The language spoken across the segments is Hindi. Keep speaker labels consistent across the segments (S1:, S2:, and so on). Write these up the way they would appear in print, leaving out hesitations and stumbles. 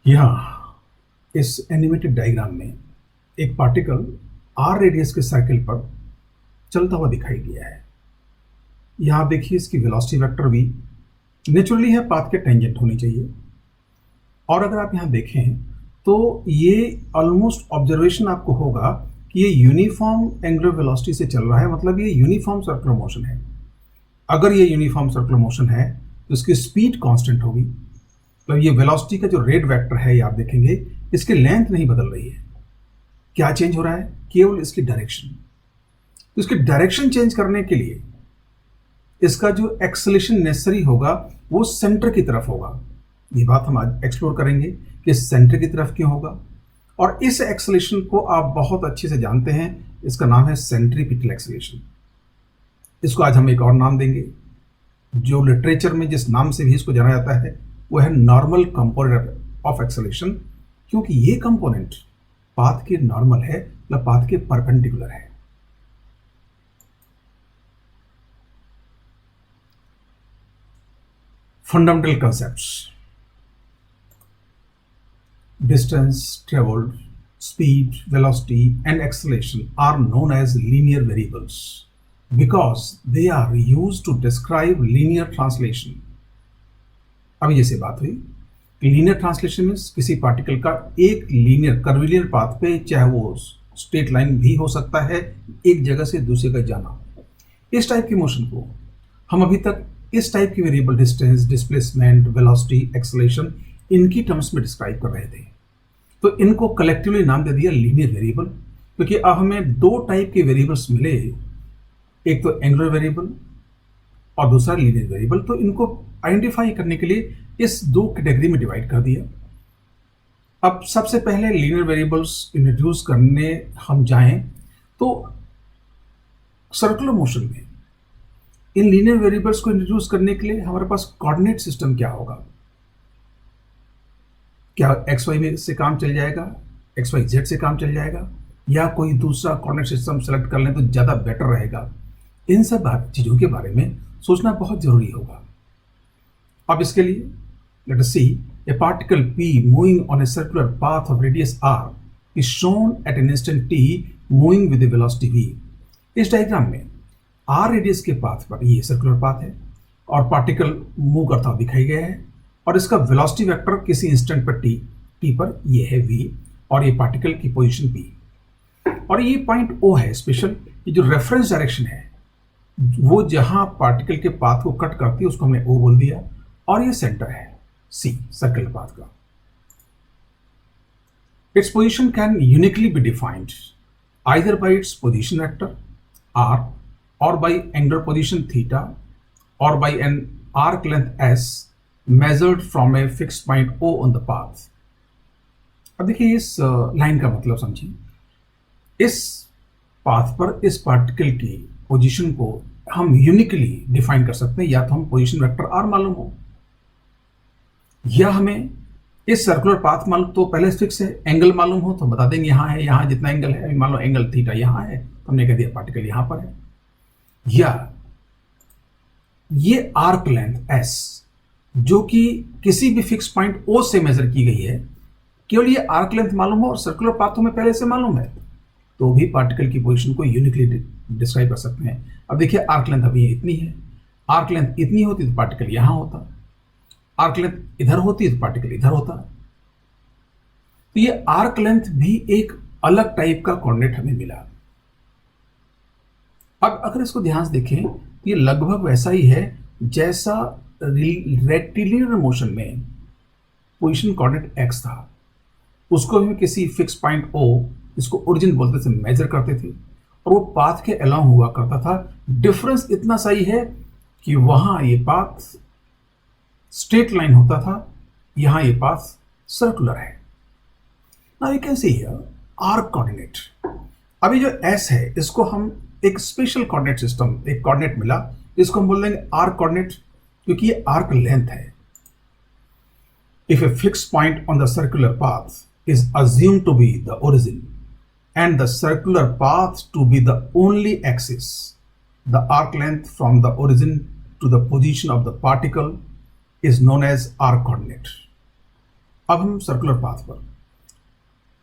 S1: यहाँ इस एनिमेटेड डायग्राम में एक पार्टिकल आर रेडियस के सर्कल पर चलता हुआ दिखाई दिया है। यहाँ देखिए इसकी वेलोसिटी वेक्टर भी नेचुरली है पाथ के टेंजेंट होनी चाहिए। और अगर आप यहाँ देखें तो ये ऑलमोस्ट ऑब्जर्वेशन आपको होगा कि ये यूनिफॉर्म एंगुलर वेलोसिटी से चल रहा है, मतलब ये यूनिफॉर्म सर्कुलर मोशन है। अगर ये यूनिफॉर्म सर्कुलर मोशन है तो इसकी स्पीड कांस्टेंट होगी, मतलब ये वेलोसिटी का जो रेट वेक्टर है ये आप देखेंगे इसकी लेंथ नहीं बदल रही है। क्या चेंज हो रहा है? केवल इसकी डायरेक्शन। तो इसकी डायरेक्शन चेंज करने के लिए इसका जो एक्सेलेरेशन नेसेसरी होगा वो सेंटर की तरफ होगा। ये बात हम आज एक्सप्लोर करेंगे कि सेंटर की तरफ क्यों होगा। और इस एक्सेलेरेशन को आप बहुत अच्छे से जानते हैं, इसका नाम है सेंट्रीपिटल एक्सेलेरेशन। इसको आज हम एक और नाम देंगे, जो लिटरेचर में जिस नाम से भी इसको जाना जाता है वो है नॉर्मल कंपोनेंट ऑफ एक्सेलेरेशन, क्योंकि ये कंपोनेंट पाथ के नॉर्मल है, मतलब पाथ के परपेंडिकुलर है। Fundamental concepts: distance traveled, speed, velocity and acceleration are known as linear variables because they are used to describe linear translation. अभी जैसे बात हुई लीनियर ट्रांसलेशन में किसी पार्टिकल का एक लीनियर कर्विलियर पाथ पे, चाहे वो स्ट्रेट लाइन भी हो सकता है, एक जगह से दूसरे जगह जाना, इस टाइप की मोशन को हम अभी तक इस टाइप की variable distance, displacement, velocity, acceleration इनकी टर्म्स में डिस्क्राइब कर रहे थे। तो इनको कलेक्टिवली नाम दे दिया लीनियर वेरिएबल, क्योंकि अब हमें दो टाइप के वेरिएबल्स मिले, एक तो एंगुलर वेरिएबल और दूसरा लीनियर वेरिएबल। तो इनको आइडेंटिफाई करने के लिए इस दो कैटेगरी में डिवाइड कर दिया। अब सबसे पहले लीनियर वेरिएबल्स इंट्रोड्यूस करने हम जाएं तो सर्कुलर मोशन में इन लीनियर वेरिएबल्स को इंट्रोड्यूस करने के लिए हमारे पास कोऑर्डिनेट सिस्टम क्या होगा? क्या एक्स वाई में से काम चल जाएगा, एक्स वाई जेड से काम चल जाएगा, या कोई दूसरा कोऑर्डिनेट सिस्टम सेलेक्ट कर लें तो ज़्यादा बेटर रहेगा? इन सब चीज़ों के बारे में सोचना बहुत जरूरी होगा। अब इसके लिए let us see a particle P moving on a circular path of radius r is shown at an instant t moving with a velocity v। इस डायग्राम में r रेडियस के पाथ पर, ये सर्कुलर पाथ है और पार्टिकल मूव करता हुआ दिखाई गया है, और इसका वेलोसिटी वेक्टर किसी इंस्टेंट पर t पर ये है v, और ये पार्टिकल की पोजीशन p, और ये पॉइंट O है स्पेशल। ये जो रेफरेंस डायरेक्शन है वो जहां पार्टिकल के पाथ को कट करती है उसको हमने O बोल दिया, और ये सेंटर है C सर्कुलर पाथ का। Its position can uniquely be defined either bye its position vector r or by angular position theta or by an arc length s measured from a fixed point O on the path। अब देखिए इस लाइन का मतलब समझिए। इस पाथ पर इस पार्टिकल की पोजीशन को हम यूनिकली डिफाइन कर सकते हैं, या तो हम पोजीशन वेक्टर r मालूम हो, या हमें इस सर्कुलर पाथ मालूम तो पहले फिक्स है, एंगल मालूम हो तो बता देंगे यहाँ है, यहाँ जितना एंगल है, मान लो एंगल थीटा यहाँ है तो हमने कह दिया पार्टिकल यहाँ पर है, या ये आर्क लेंथ s जो कि किसी भी फिक्स पॉइंट O से मेजर की गई है, केवल ये आर्क लेंथ मालूम हो और सर्कुलर पाथ हमें पहले से मालूम है, तो भी पार्टिकल की पोजीशन को यूनिकली डिस्क्राइब कर सकते हैं। अब देखिए आर्क लेंथ अभी इतनी है, आर्क लेंथ इतनी होती तो पार्टिकल यहां होता, आर्क लेंथ इधर होती तो पार्टिकल इधर होता। तो ये आर्क लेंथ भी एक अलग टाइप का कोऑर्डिनेट हमें मिला। अब अगर इसको ध्यान से देखें तो ये लगभग वैसा ही है जैसा रेक्टिलिनियर मोशन में पोजीशन कोऑर्डिनेट x था, उसको भी किसी फिक्स पॉइंट O, इसको ओरिजिन बोलते थे, मेजर करते थे, और वो पाथ के अलोंग हुआ करता था। डिफरेंस इतना सही है कि वहां ये पाथ स्ट्रेट लाइन होता था, यहां ये पाथ सर्कुलर है। Now you can see here arc coordinate. अभी जो s है इसको हम एक स्पेशल कोऑर्डिनेट सिस्टम, एक कोऑर्डिनेट मिला, इसको हम बोल देंगे आर्क कोऑर्डिनेट, क्योंकि ये आर्क लेंथ है। If a fix point on the circular path is assumed to be the origin and the circular path to be the only axis, the arc length from the origin to the position of the particle is known as arc coordinate. अब हम सर्कुलर पाथ पर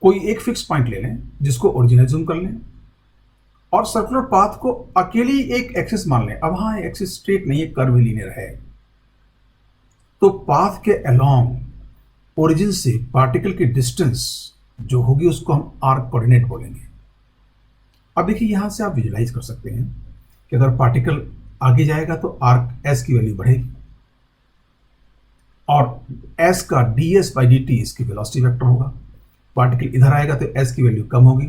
S1: कोई एक फिक्स पॉइंट ले लें जिसको ओरिजिन जूम कर लें और सर्कुलर पाथ को अकेली एक एक्सिस मान लें। अब हाँ, एक्सिस स्ट्रेट नहीं है, कर्व लीनियर है। तो पाथ के अलोंग ओरिजिन से पार्टिकल की डिस्टेंस जो होगी उसको हम आर्क कोऑर्डिनेट बोलेंगे। अब देखिए यहां से आप विजुलाइज कर सकते हैं कि अगर पार्टिकल आगे जाएगा तो आर्क एस की वैल्यू बढ़ेगी और एस का D S by D T इसकी वेलोसिटी वेक्टर होगा। पार्टिकल इधर आएगा तो एस की वैल्यू कम होगी,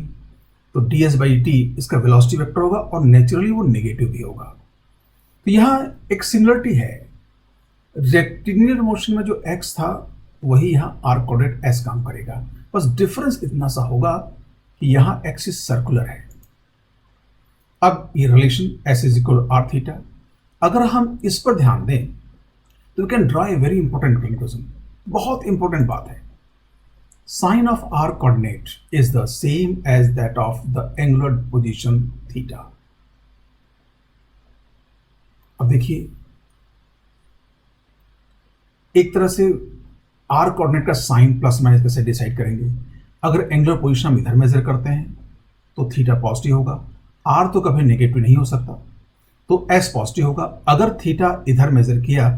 S1: तो D S by D T इसका वेलोसिटी वेक्टर होगा और नेचुरली वो नेगेटिव भी होगा। तो यहाँ एक सिमिलरिटी है, रेक्टिलिनियर मोशन में जो एक्स था वही यहाँ आर्क कोऑर्डिनेट एस काम करेगा, बस डिफरेंस इतना सा होगा कि यहाँ एक्सिस सर्कुलर है। अब ये relation s is equal r theta, अगर हम इस पर ध्यान दें तो we can draw a very important conclusion. बहुत इंपॉर्टेंट बात है, sign of r coordinate is the same as that of the angular position theta. अब देखिए एक तरह से आर कोऑर्डिनेट का साइन प्लस माइनस कैसे डिसाइड करेंगे। अगर एंगुलर पोजीशन हम इधर मेजर करते हैं तो थीटा पॉजिटिव होगा, आर तो कभी नेगेटिव नहीं हो सकता तो एस पॉजिटिव होगा। अगर थीटा इधर मेजर किया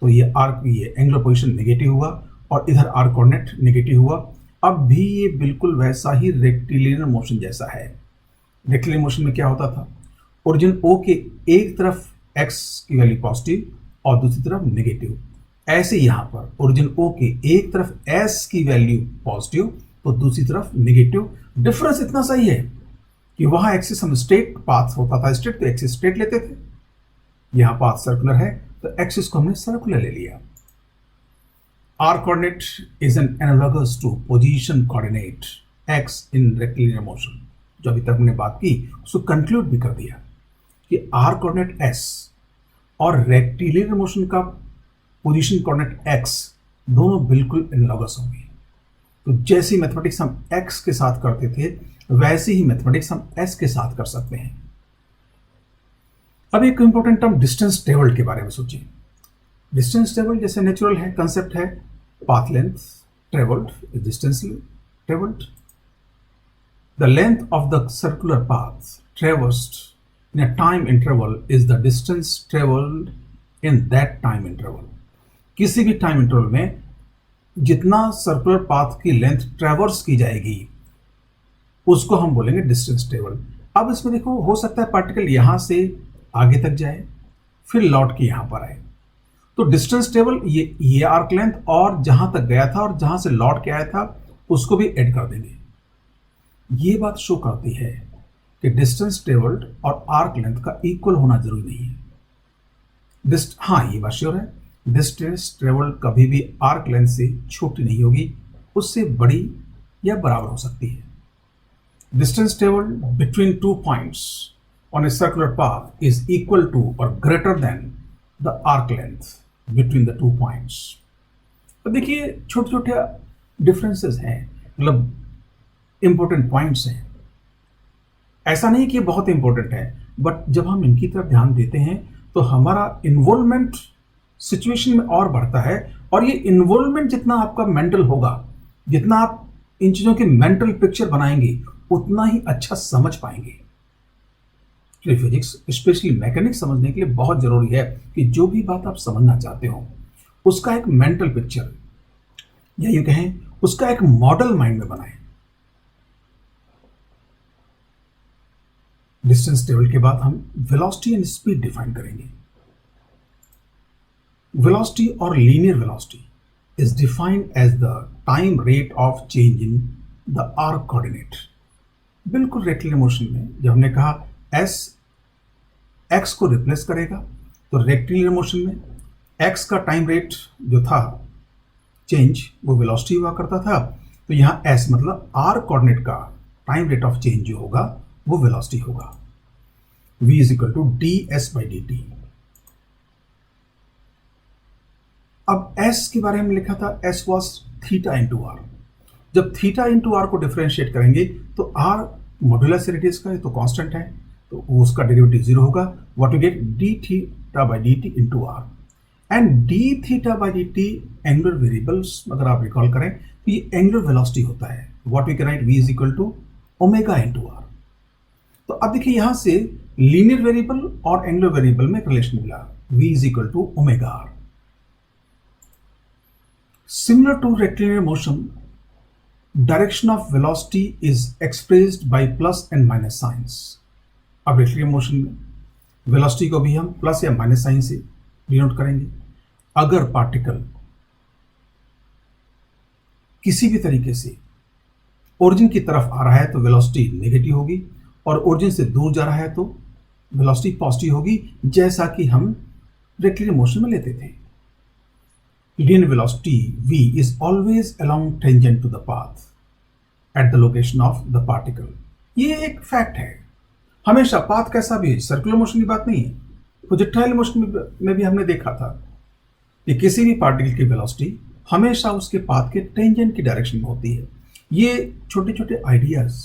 S1: तो ये आर ये एंगुलर पोजीशन नेगेटिव हुआ और इधर आर कोऑर्डिनेट नेगेटिव हुआ। अब भी ये बिल्कुल वैसा ही रेक्टिलिनियर मोशन जैसा है। रेक्टिलिनियर मोशन में क्या होता था, ओरिजिन ओ के एक तरफ एक्स की वैल्यू पॉजिटिव और दूसरी तरफ नेगेटिव। ऐसे यहां पर ओरिजिन ओ के एक तरफ एस की वैल्यू पॉजिटिव तो दूसरी तरफ नेगेटिव। डिफरेंस इतना सही है कि वहां एक्सिस हम स्ट्रेट पाथ होता था, स्ट्रेट तो एक्सिस स्ट्रेट लेते थे, यहां पाथ सर्कुलर है तो एक्सिस को हमने सर्कुलर ले लिया। R coordinate is an analogous to position coordinate x in rectilinear motion. जो अभी तक हमने बात की उसको कंक्लूड भी कर दिया कि आर कोऑर्डिनेट एस और रेक्टिलिनियर मोशन का पोजीशन कोऑर्डिनेट एक्स दोनों बिल्कुल एनालॉगस होंगे। तो जैसी मैथमेटिक्स हम एक्स के साथ करते थे वैसे ही मैथमेटिक्स हम एस के साथ कर सकते हैं। अब एक इंपॉर्टेंट टर्म डिस्टेंस ट्रेवल्ड के बारे में सोचिए। डिस्टेंस ट्रेवल्ड जैसे नेचुरल है, कंसेप्ट है path length travelled is distance travelled. The length of the circular path traversed in a time interval is the distance travelled in that time interval. किसी भी टाइम इंटरवल में जितना सर्कुलर पाथ की लेंथ ट्रेवर्स की जाएगी उसको हम बोलेंगे डिस्टेंस ट्रेवल्ड। अब इसमें देखो हो सकता है पार्टिकल यहां से आगे तक जाए फिर लौट के यहां पर आए, तो डिस्टेंस ट्रेवल ये आर्क लेंथ और जहां तक गया था और जहां से लौट के आया था उसको भी ऐड कर देंगे। ये बात शो करती है कि डिस्टेंस ट्रेवल्ड और आर्क लेंथ का इक्वल होना जरूरी नहीं है। हाँ, ये बात श्योर है, डिस्टेंस ट्रेवल्ड कभी भी आर्क लेंथ से छोटी नहीं होगी, उससे बड़ी या बराबर हो सकती है। Distance traveled between 2 points on a circular path is equal to or greater than the arc length between the 2 points. तो देखिए छोटे छोटे डिफरेंसेस हैं, मतलब इंपॉर्टेंट पॉइंट्स हैं। ऐसा नहीं कि बहुत इंपॉर्टेंट है, बट जब हम इनकी तरफ ध्यान देते हैं तो हमारा इन्वॉल्वमेंट सिचुएशन में और बढ़ता है। और ये इन्वॉल्वमेंट जितना आपका मेंटल होगा, जितना आप इन चीजों की मेंटल पिक्चर बनाएंगे उतना ही अच्छा समझ पाएंगे। फिजिक्स स्पेशली मैकेनिक्स समझने के लिए बहुत जरूरी है कि जो भी बात आप समझना चाहते हो उसका एक मेंटल पिक्चर या यूं कहें उसका एक मॉडल माइंड में बनाएं। डिस्टेंस ट्रेवल के बाद हम वेलोसिटी एंड स्पीड डिफाइन करेंगे। वेलोसिटी और linear velocity is defined as the time rate of change in the arc coordinate. बिल्कुल रेक्टिलिनियर मोशन में जब हमने कहा एस एक्स को रिप्लेस करेगा तो रेक्टिलिनियर मोशन में एक्स का टाइम रेट जो था चेंज वो वेलोसिटी हुआ करता था, तो यहाँ एस मतलब आर कोऑर्डिनेट का टाइम रेट ऑफ चेंज जो होगा वो वेलोसिटी होगा। v is equal to d S by D t. अब s के बारे में लिखा था s was theta into r. जब थीटा इंटू आर को डिफरेंशिएट करेंगे तो आर मॉड्यूलस रेडियस का है तो कांस्टेंट है तो उसका डेरिवेटिव जीरो होगा। What you get d theta by D t into r. And d theta by D t angular variables, अगर आप रिकॉल करें तो ये एंगुलर वेलोसिटी होता है, what we can write v is equal to omega into r. तो अब देखिए यहां से लीनियर वेरिएबल और एंगुलर वेरिएबल में रिलेशन मिला, v is equal to omega r. Similar to rectilinear motion, direction of velocity is expressed by plus and minus signs. अब रेक्टिलिनियर मोशन में वेलोसिटी को भी हम प्लस या माइनस साइन से डिनोट करेंगे। अगर पार्टिकल किसी भी तरीके से ओरिजिन की तरफ आ रहा है तो वेलोसिटी नेगेटिव होगी, और ओरिजिन से दूर जा रहा है तो वेलोसिटी पॉजिटिव होगी, जैसा कि हम रेक्टिलिनियर मोशन में लेते थे। Linear velocity v is always along tangent to the path at the location of the particle. ये एक फैक्ट है, हमेशा पाथ कैसा भी है, सर्कुलर मोशन की बात नहीं है, प्रोजेक्टाइल मोशन में भी हमने देखा था कि किसी भी पार्टिकल की वेलोसिटी हमेशा उसके पाथ के टेंजेंट की डायरेक्शन में होती है। ये छोटे छोटे आइडियाज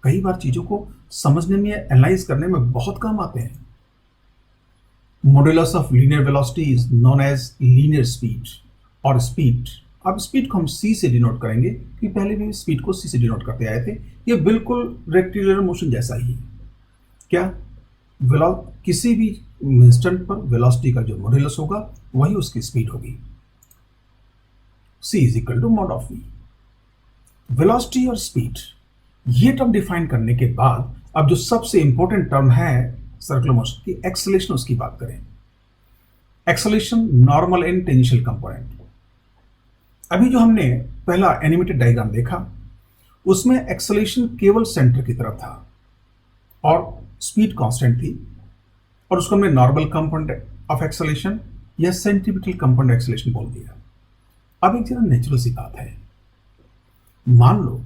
S1: कई बार चीजों को समझने में, एनालाइज करने में बहुत काम आते हैं। Modulus of linear velocity is known as linear speed और स्पीड। अब स्पीड को हम c से डिनोट करेंगे, कि पहले भी स्पीड को c से डिनोट करते आए थे। ये बिल्कुल रेक्टिलिनियर मोशन जैसा ही है। क्या किसी भी इंस्टेंट पर वेलोसिटी का जो मॉड्यूलस होगा वही उसकी स्पीड होगी। c is equal to mod of v। Velocity और स्पीड ये टर्म डिफाइन करने के बाद अब जो सबसे इंपॉर्टेंट टर्म है सर्कुलर मोशन की, एक्सेलरेशन, उसकी बात करें। Acceleration normal and tangential component. अभी जो हमने पहला एनिमेटेड डायग्राम देखा उसमें एक्सेलरेशन केवल सेंटर की तरफ था और स्पीड कांस्टेंट थी, और उसको हमने नॉर्मल कंपोनेंट ऑफ एक्सेलरेशन या सेंट्रीपिटल कंपोनेंट एक्सेलरेशन बोल दिया। अब एक जरा नेचुरल सी बात है, मान लो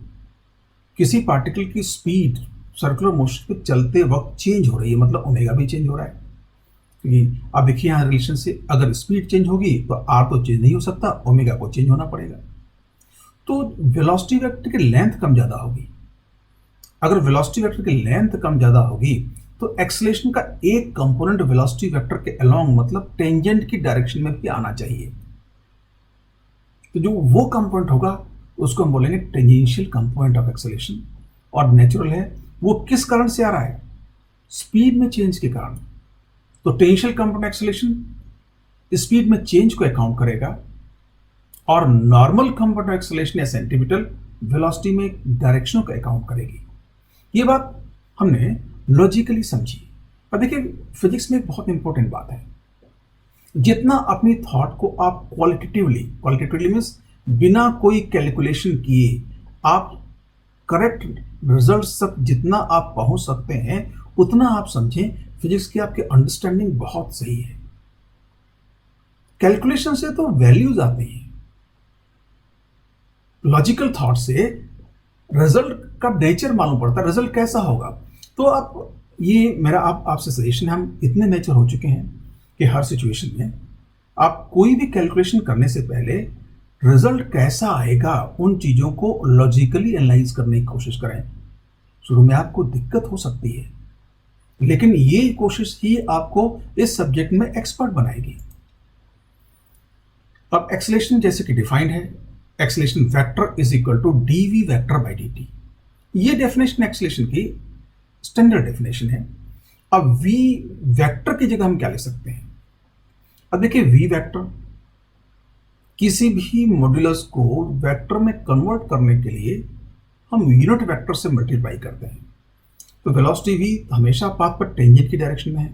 S1: किसी पार्टिकल की स्पीड सर्कुलर मोशन पे चलते वक्त चेंज हो रही है, मतलब ओमेगा भी चेंज हो रहा है, क्योंकि आप देखिए यहाँ रिलेशन से, अगर स्पीड चेंज होगी तो आर तो चेंज नहीं हो सकता, ओमेगा को चेंज होना पड़ेगा। तो वेलोसिटी वेक्टर की लेंथ कम ज्यादा होगी। अगर वेलोसिटी वेक्टर की लेंथ कम ज्यादा होगी तो एक्सेलरेशन का एक कंपोनेंट वेलोसिटी वेक्टर के अलोंग, मतलब टेंजेंट की डायरेक्शन में भी आना चाहिए। तो जो वो कंपोनेंट होगा उसको हम बोलेंगे टेंजेंशियल कंपोनेंट ऑफ एक्सेलरेशन। और नेचुरल है, वो किस कारण से आ रहा है, स्पीड में चेंज के कारण। तो टेंजेंशियल कंपोनेंट एक्सेलरेशन स्पीड में चेंज को अकाउंट करेगा, और नॉर्मल कंपोनेंट एक्सेलरेशन या सेंटीमीटर वेलोसिटी में डायरेक्शनों का अकाउंट करेगी। ये बात हमने लॉजिकली समझी। पर देखिए फिजिक्स में एक बहुत इंपॉर्टेंट बात है, जितना अपनी थॉट को आप क्वालिटेटिवली मीन्स बिना कोई कैलकुलेशन किए आप करेक्ट रिजल्ट तक जितना आप पहुंच सकते हैं उतना आप समझें, फिजिक्स की आपकी अंडरस्टैंडिंग बहुत सही है। कैलकुलेशन से तो वैल्यूज आते हैं, लॉजिकल थॉट से रिजल्ट का नेचर मालूम पड़ता है, रिजल्ट कैसा होगा। तो आप ये मेरा आपसे सजेशन है, हम इतने नेचर हो चुके हैं कि हर सिचुएशन में आप कोई भी कैलकुलेशन करने से पहले रिजल्ट कैसा आएगा उन चीजों को लॉजिकली एनालाइज करने की कोशिश करें। शुरू में आपको दिक्कत हो सकती है, लेकिन ये कोशिश ही आपको इस सब्जेक्ट में एक्सपर्ट बनाएगी। अब एक्सेलरेशन जैसे कि डिफाइंड है, acceleration vector is equal to d v vector by D t. ये डेफिनेशन एक्सेलरेशन की स्टैंडर्ड डेफिनेशन है। अब वी वेक्टर की जगह हम क्या ले सकते हैं, अब देखिए वी वेक्टर किसी भी मॉड्यूलस को वेक्टर में कन्वर्ट करने के लिए हम यूनिट वेक्टर से मल्टीप्लाई करते हैं। तो वेलोसिटी वी हमेशा पाथ पर टेंजेंट की डायरेक्शन में है,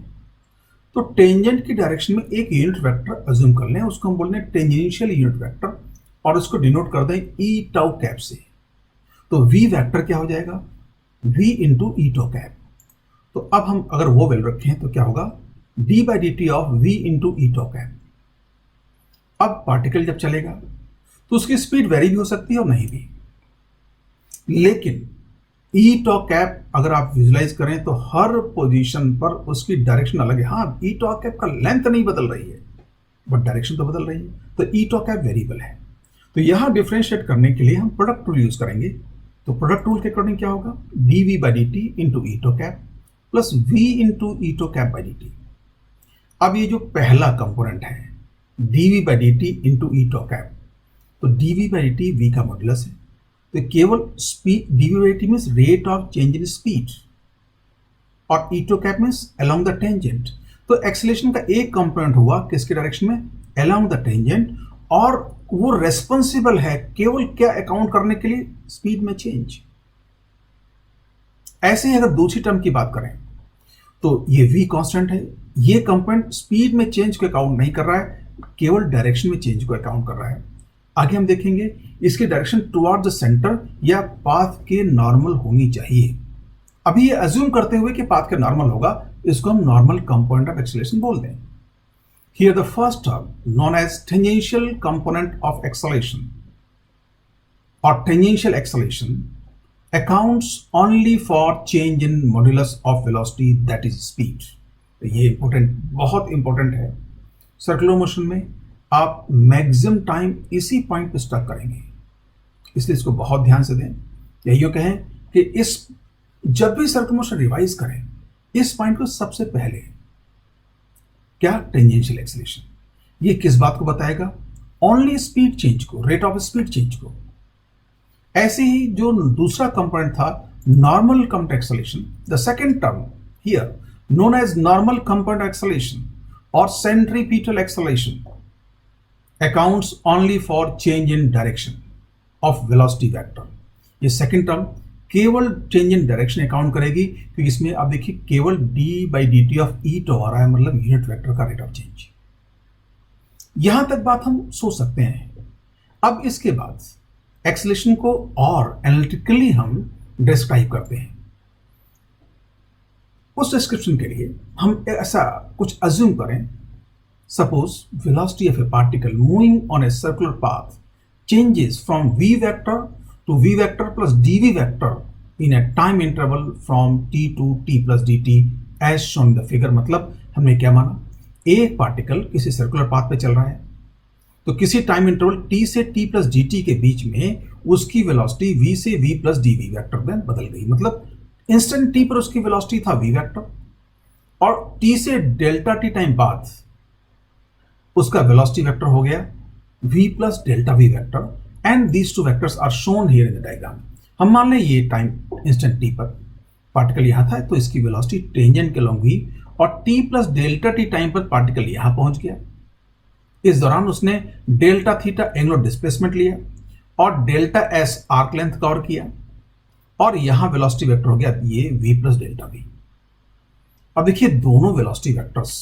S1: तो टेंजेंट की डायरेक्शन में एक यूनिट वेक्टर अज्यूम कर लें, उसको हम बोल रहे हैं टेंजेंशियल यूनिट वेक्टर, और उसको डिनोट कर दें ई टाउ कैप से। तो वी वेक्टर क्या हो जाएगा, v into e tau cap. तो अब हम अगर वो वैल्यू रखें तो क्या होगा, d by D t of v into e tau cap. अब पार्टिकल जब चलेगा तो उसकी स्पीड वेरी भी हो सकती है और नहीं भी, लेकिन ई टॉ कैप अगर आप विजुलाइज करें तो हर पोजीशन पर उसकी डायरेक्शन अलग है। हाँ, ई टॉ कैप का लेंथ नहीं बदल रही है बट डायरेक्शन तो बदल रही है, तो ई टॉ कैप वेरिएबल है। तो यहां डिफरेंशिएट करने के लिए हम प्रोडक्ट टूल यूज करेंगे। तो प्रोडक्ट टूल के अकॉर्डिंग क्या होगा, d v by D t into e tau cap plus v into e tau cap by D t. अब ये जो पहला कंपोनेंट है dv by dt into e tau cap। तो dv by dt v का मॉड्यूलस है, तो केवल speed dv by dt means rate of change in speed और e tau cap means along the tangent. तो एक्सेलरेशन का एक कंपोनेंट हुआ किसके डायरेक्शन में, अलोंग द टेंजेंट, और वो रेस्पॉन्सिबल है केवल क्या अकाउंट करने के लिए, स्पीड में चेंज। ऐसे ही अगर दूसरी टर्म की बात करें तो ये v कांस्टेंट है, ये कंपोनेंट स्पीड में चेंज को अकाउंट नहीं कर रहा है, केवल डायरेक्शन में चेंज को अकाउंट कर रहा है। आगे हम देखेंगे इसकी डायरेक्शन टुवर्ड द सेंटर या पाथ के नॉर्मल होनी चाहिए। अभी ये अज्यूम करते हुए कि पाथ के नॉर्मल होगा, इसको हम नॉर्मल कंपोनेंट ऑफ एक्सेलरेशन बोल दें। Here the first term known as tangential component of acceleration or tangential acceleration accounts only for change in modulus of velocity, that is speed। ये इंपॉर्टेंट, बहुत इंपॉर्टेंट है। सर्कुलर मोशन में आप मैक्सिमम टाइम इसी पॉइंट पे स्टक करेंगे, इसलिए इसको बहुत ध्यान से दें। यही कहें कि इस जब भी सर्कुलर मोशन रिवाइज करें, इस पॉइंट को सबसे पहले क्या, टेंजेंशियल एक्सेलरेशन। ये किस बात को बताएगा, ओनली स्पीड चेंज को, रेट ऑफ स्पीड चेंज को। ऐसे ही जो दूसरा कंपोनेंट था normal component acceleration, the second term here known as normal component acceleration और centripetal acceleration accounts only for change in direction of velocity vector. ये सेकंड टर्म केवल चेंज इन डायरेक्शन अकाउंट करेगी, क्योंकि इसमें आप देखिए केवल d by dt of E tau आ रहा है, मतलब यूनिट वेक्टर का रेट ऑफ चेंज। यहां तक बात हम सोच सकते हैं। अब इसके बाद एक्सेलरेशन को और एनालिटिकली हम डिस्क्राइब करते हैं। उस डिस्क्रिप्शन के लिए हम ऐसा कुछ अज्यूम करें, suppose velocity of a particle moving on a circular path changes from v vector to v vector plus dv vector in a time interval from t to t plus dt as shown the figure. मतलब हमने क्या माना, एक पार्टिकल किसी सर्कुलर पाथ पे चल रहा है, तो किसी टाइम इंटरवल t से t प्लस dt के बीच में उसकी वेलोसिटी v से v प्लस dv वेक्टर में बदल गई। मतलब इंस्टेंट t पर उसकी वेलोसिटी था v वेक्टर, और t से डेल्टा t टाइम बाद उसका वेलोसिटी वेक्टर हो गया v plus delta v vector, and these two vectors are shown here in the diagram. हम मान लें ये टाइम इंस्टेंट t पर पार्टिकल यहां था, तो इसकी वेलोसिटी टेंजेंट के लॉन्ग v, और t plus delta t time पर पार्टिकल यहां पहुंच गया। इस दौरान उसने डेल्टा थीटा एंगुलर डिस्प्लेसमेंट लिया और delta S arc length cover किया, और यहां वेलोसिटी वेक्टर हो गया ये v प्लस डेल्टा v। अब देखिए दोनों वेलोसिटी वेक्टर्स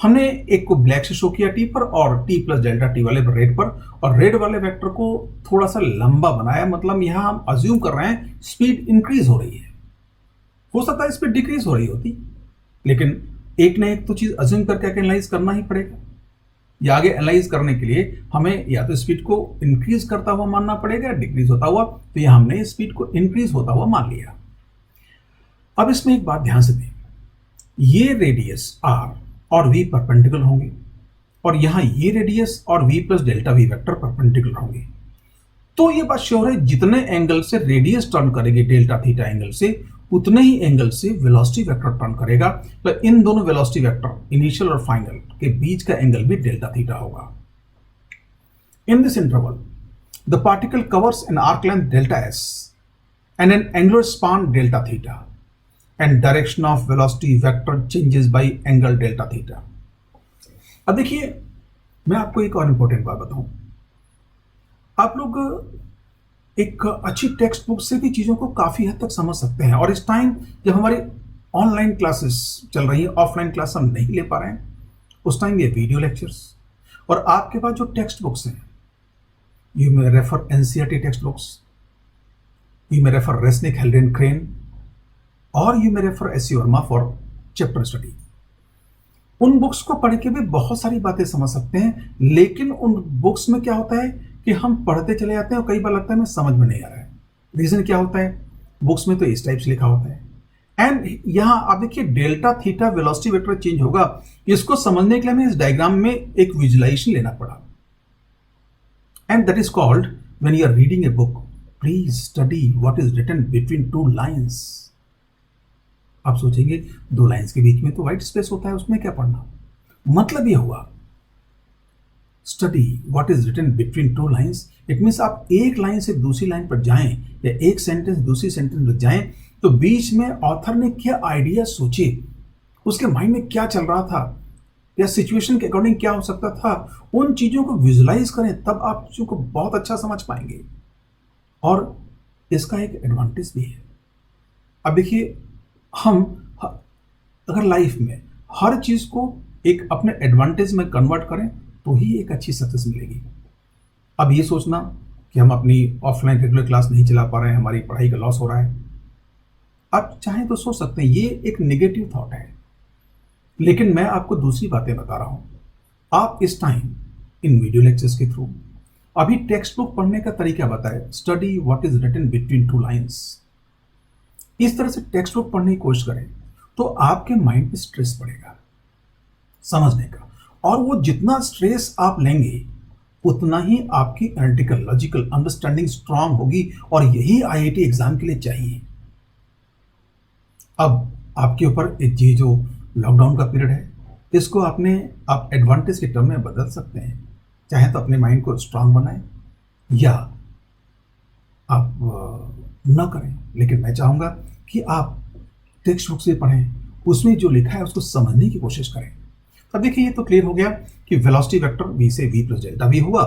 S1: हमने एक को ब्लैक से शो किया t पर और t प्लस डेल्टा t वाले रेड पर, और रेड वाले वेक्टर को थोड़ा सा लंबा बनाया। मतलब यहां हम अज्यूम कर रहे हैं स्पीड इंक्रीज हो रही है, हो सकता है स्पीड डिक्रीज हो रही होती, लेकिन एक ना एक तो चीज अज्यूम करके एनालाइज करना ही पड़ेगा। या आगे एनालाइज करने के लिए हमें या तो स्पीड को इंक्रीज करता हुआ मानना पड़ेगा, डिक्रीज होता हुआ, तो यहां हमने स्पीड को इंक्रीज होता हुआ मान लिया। अब इसमें एक बात ध्यान से दें, ये रेडियस r और v परपेंडिकुलर होंगे, और यहां ये रेडियस और v plus delta v vector perpendicular होंगे। तो ये बात श्योर है जितने एंगल से रेडियस टर्न करेगी डेल्टा थीटा एंगल से, उतने ही एंगल से वेलोसिटी वेक्टर टर्न करेगा। तो इन दोनों वेलोसिटी वेक्टर इनिशियल और फाइनल के बीच का एंगल भी डेल्टा थीटा होगा। In this interval the particle covers an arc length delta S and N angular span delta theta, and direction of velocity vector changes by angle delta theta. अब देखिए मैं आपको एक और इंपॉर्टेंट बात बताऊं, आप लोग एक अच्छी टेक्स्ट बुक से भी चीज़ों को काफ़ी हद तक समझ सकते हैं। और इस टाइम जब हमारी ऑनलाइन क्लासेस चल रही हैं, ऑफलाइन क्लास हम नहीं ले पा रहे हैं, उस टाइम ये वीडियो लेक्चर्स और आपके पास जो टेक्स्ट बुक्स हैं, you may refer NCERT text books, you may refer Resnick Halliday Krane, और you may refer S C Verma for chapter study. उन बुक्स को पढ़ के भी बहुत सारी बातें समझ सकते हैं, लेकिन उन बुक्स में क्या होता है कि हम पढ़ते चले जाते हैं और कई बार लगता है हमें समझ में नहीं आ रहा है। रीजन क्या होता है, बुक्स में तो इस टाइप से लिखा होता है, एंड यहां आप देखिए delta theta velocity vector change होगा। इसको समझने के लिए हमें इस डायग्राम में एक विजुअलाइजेशन लेना पड़ा, and that is called when you are reading a book please study what is written between two lines. आप सोचेंगे दो लाइन्स के बीच में तो व्हाइट स्पेस होता है, उसमें क्या पढ़ना। मतलब यह हुआ study what is written between two lines, it means आप एक लाइन से दूसरी लाइन पर जाएं या एक सेंटेंस दूसरी सेंटेंस पर जाएं तो बीच में ऑथर ने क्या आइडिया सोचे, उसके माइंड में क्या चल रहा था या सिचुएशन के अकॉर्डिंग क्या हो सकता था, उन चीज़ों को विजुलाइज करें, तब आप चीज़ों को बहुत अच्छा समझ पाएंगे। और इसका एक एडवांटेज भी है। अब देखिए, हम अगर लाइफ में हर चीज़ को एक अपने एडवांटेज में कन्वर्ट करें तो ही एक अच्छी सक्सेस मिलेगी। अब ये सोचना कि हम अपनी ऑफलाइन रेगुलर क्लास नहीं चला पा रहे हैं, हमारी पढ़ाई का लॉस हो रहा है, आप चाहें तो सोच सकते हैं, ये एक नेगेटिव थॉट है। लेकिन मैं आपको दूसरी बातें बता रहा हूं। आप इस टाइम इन वीडियो लेक्चर्स के थ्रू अभी टेक्स्ट बुक पढ़ने का तरीका बताए, study what is written between two lines, इस तरह से टेक्स्ट बुक पढ़ने की कोशिश करें तो आपके माइंड पे स्ट्रेस पड़ेगा समझने का, और वो जितना स्ट्रेस आप लेंगे उतना ही आपकी एनालिटिकल लॉजिकल अंडरस्टैंडिंग स्ट्रांग होगी, और यही आईआईटी एग्जाम के लिए चाहिए। अब आपके ऊपर ये जो लॉकडाउन का पीरियड है, इसको आप एडवांटेज के टर्म में बदल सकते हैं। चाहे तो अपने माइंड को स्ट्रांग बनाएं या आप न करें, लेकिन मैं चाहूँगा कि आप टेक्स्ट बुक से पढ़ें, उसमें जो लिखा है उसको समझने की कोशिश करें। अब देखिए, ये तो क्लियर हो गया कि वेलोसिटी वेक्टर v से v प्लस डेल्टा v हुआ,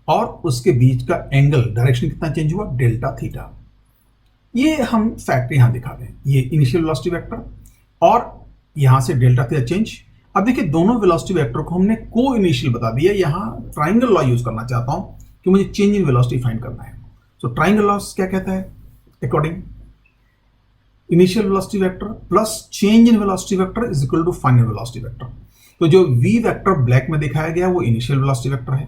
S1: और उसके बीच का एंगल डायरेक्शन कितना चेंज हुआ, डेल्टा थीटा। ये हम फैक्ट यहाँ दिखा दें, ये इनिशियल वेलोसिटी वेक्टर और यहाँ से डेल्टा थीटा चेंज। अब देखिए, दोनों वेलोसिटी वेक्टर को हमने को इनिशियल बता दिया। यहाँ ट्राइंगल लॉ यूज करना चाहता हूँ कि मुझे चेंज इन वेलोसिटी फाइंड करना है। तो ट्राइंगल लॉ क्या कहता है, according initial velocity vector plus change in velocity vector is equal to final velocity vector. तो जो v वेक्टर ब्लैक में दिखाया गया वो इनिशियल वेलोसिटी वेक्टर है,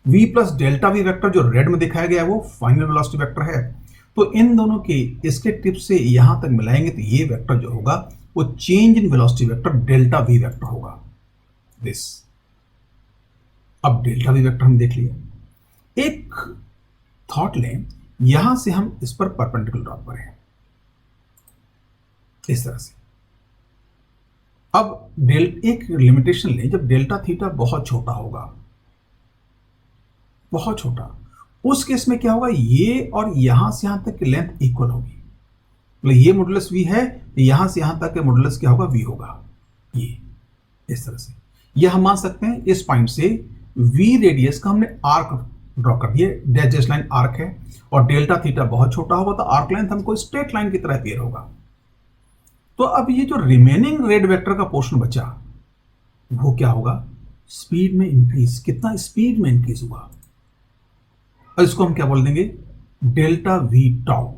S1: v plus delta v vector जो रेड में दिखाया गया है वो फाइनल वेलोसिटी वेक्टर है। तो इन दोनों के इसके टिप से यहां तक मिलाएंगे तो ये वेक्टर जो होगा वो change in velocity vector delta v vector होगा दिस। अब डेल्टा v वेक्टर हम देख लिया। एक थॉट लें, यहां से हम इस पर परपेंडिकुलर ड्रॉ करें इस तरह से। अब एक लिमिटेशन लें, जब डेल्टा थीटा बहुत छोटा होगा, बहुत छोटा, उस केस में क्या होगा, ये और यहां से यहां तक की लेंथ इक्वल होगी। मतलब ये मॉडुलस v है, यहां से यहां तक के मॉडुलस क्या होगा, v होगा। ये इस तरह से यह हम मान सकते हैं। इस पॉइंट से v रेडियस का हमने आर्क ड्रॉ कर दिया, डैश लाइन आर्क है, और डेल्टा थीटा बहुत छोटा होगा तो आर्क लेंथ हमको स्ट्रेट लाइन की तरह अपीयर होगा। तो अब ये जो रिमेनिंग रेड वेक्टर का पोर्शन बचा वो क्या होगा, स्पीड में इंक्रीज, कितना स्पीड में इंक्रीज हुआ, और इसको हम क्या बोल देंगे, डेल्टा वी टाउ।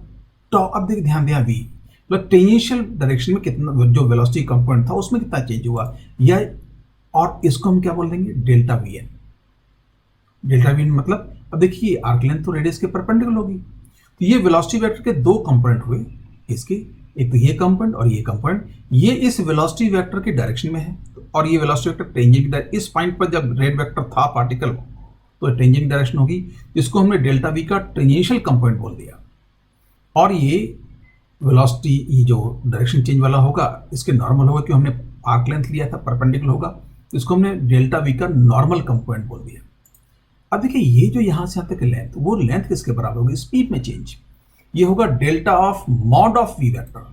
S1: टाउ, अब देखिए ध्यान दिया, वी मतलब टेंजेंशियल डायरेक्शन में कितना जो वेलोसिटी कंपोनेंट था उसमें कितना चेंज हुआ, या और इसको हम क्या बोल देंगे, delta v n. Delta v n मतलब, अब देखिए आर्क लेंथ तो रेडियस के परपेंडिकुलर होगी, तो ये वेलोसिटी वेक्टर के दो कंपोनेंट हुए इसके, एक तो ये कंपोनेंट और ये कंपोनेंट, ये इस वेलोसिटी वेक्टर की डायरेक्शन में है, और ये वेलोसिटी वेक्टर टेंजेंट, इस पॉइंट पर जब रेड वेक्टर था पार्टिकल तो टेंजेंट डायरेक्शन होगी, जिसको हमने डेल्टा वी का टेंजेंशियल कंपोनेंट बोल दिया। और ये वेलोसिटी, ये जो डायरेक्शन चेंज वाला होगा इसके नॉर्मल होगा, क्योंकि हमने आर्क लेंथ लिया था, परपेंडिकुलर होगा, तो इसको हमने डेल्टा वी का नॉर्मल कंपोनेंट बोल दिया। अब देखिए, ये जो यहां से यहां तक लेंथ, वो लेंथ किसके बराबर होगी, स्पीड में चेंज, ये होगा delta of mod of v vector.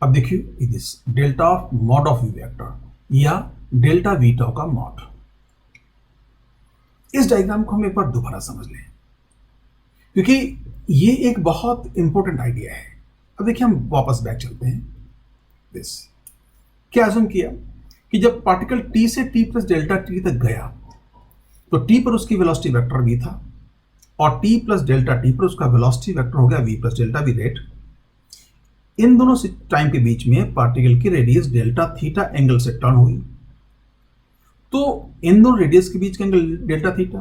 S1: अब देखिए this delta of mod of v vector या डेल्टा वी टाउ का मॉड। इस डायग्राम को हम एक बार दोबारा समझ लें, क्योंकि ये एक बहुत इंपॉर्टेंट आइडिया है। अब देखिए, हम वापस बैक चलते हैं। दिस क्या अज्यूम किया कि जब पार्टिकल t से t प्लस डेल्टा t तक गया तो t पर उसकी वेलोसिटी वेक्टर v था, और t प्लस डेल्टा t पर उसका वेलोसिटी वेक्टर हो गया v plus delta v rate. इन दोनों टाइम के बीच में पार्टिकल की रेडियस डेल्टा थीटा एंगल से टर्न हुई, तो इन दोनों रेडियस के बीच का एंगल डेल्टा थीटा,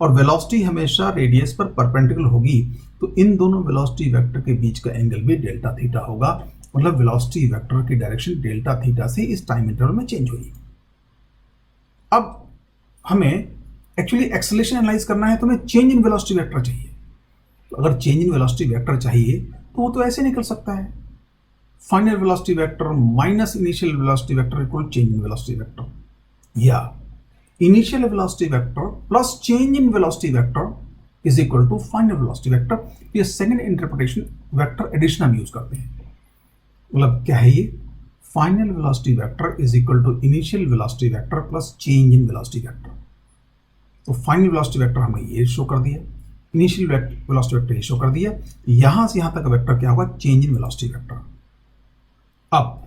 S1: और वेलोसिटी हमेशा रेडियस पर परपेंडिकुलर होगी, तो इन दोनों वेलोसिटी वेक्टर के बीच का एंगल भी डेल्टा थीटा होगा। मतलब वेलोसिटी वेक्टर की डायरेक्शन डेल्टा थीटा से इस टाइम इंटरवल में चेंज हुई। अब हमें एक्चुअली एक्सेलरेशन एनालाइज करना है, तो हमें चेंज इन वेलोसिटी वेक्टर चाहिए। तो अगर चेंज इन वेलोसिटी वेक्टर चाहिए तो वो तो ऐसे निकल सकता है, final velocity vector minus initial velocity vector equal change in velocity vector, या initial velocity vector plus change in velocity vector is equal to final velocity vector. ये सेकंड इंटरप्रिटेशन वेक्टर एडिशन हम यूज करते हैं। मतलब क्या है ये, final velocity vector is equal to initial velocity vector plus change in velocity vector. तो फाइनल वेलोसिटी वेक्टर हमने ये शो कर दिया, इनिशियल वेलोसिटी वेक्टर ये शो कर दिया, यहां से यहां तक वेक्टर क्या होगा, चेंज इन वेलोसिटी वेक्टर। अब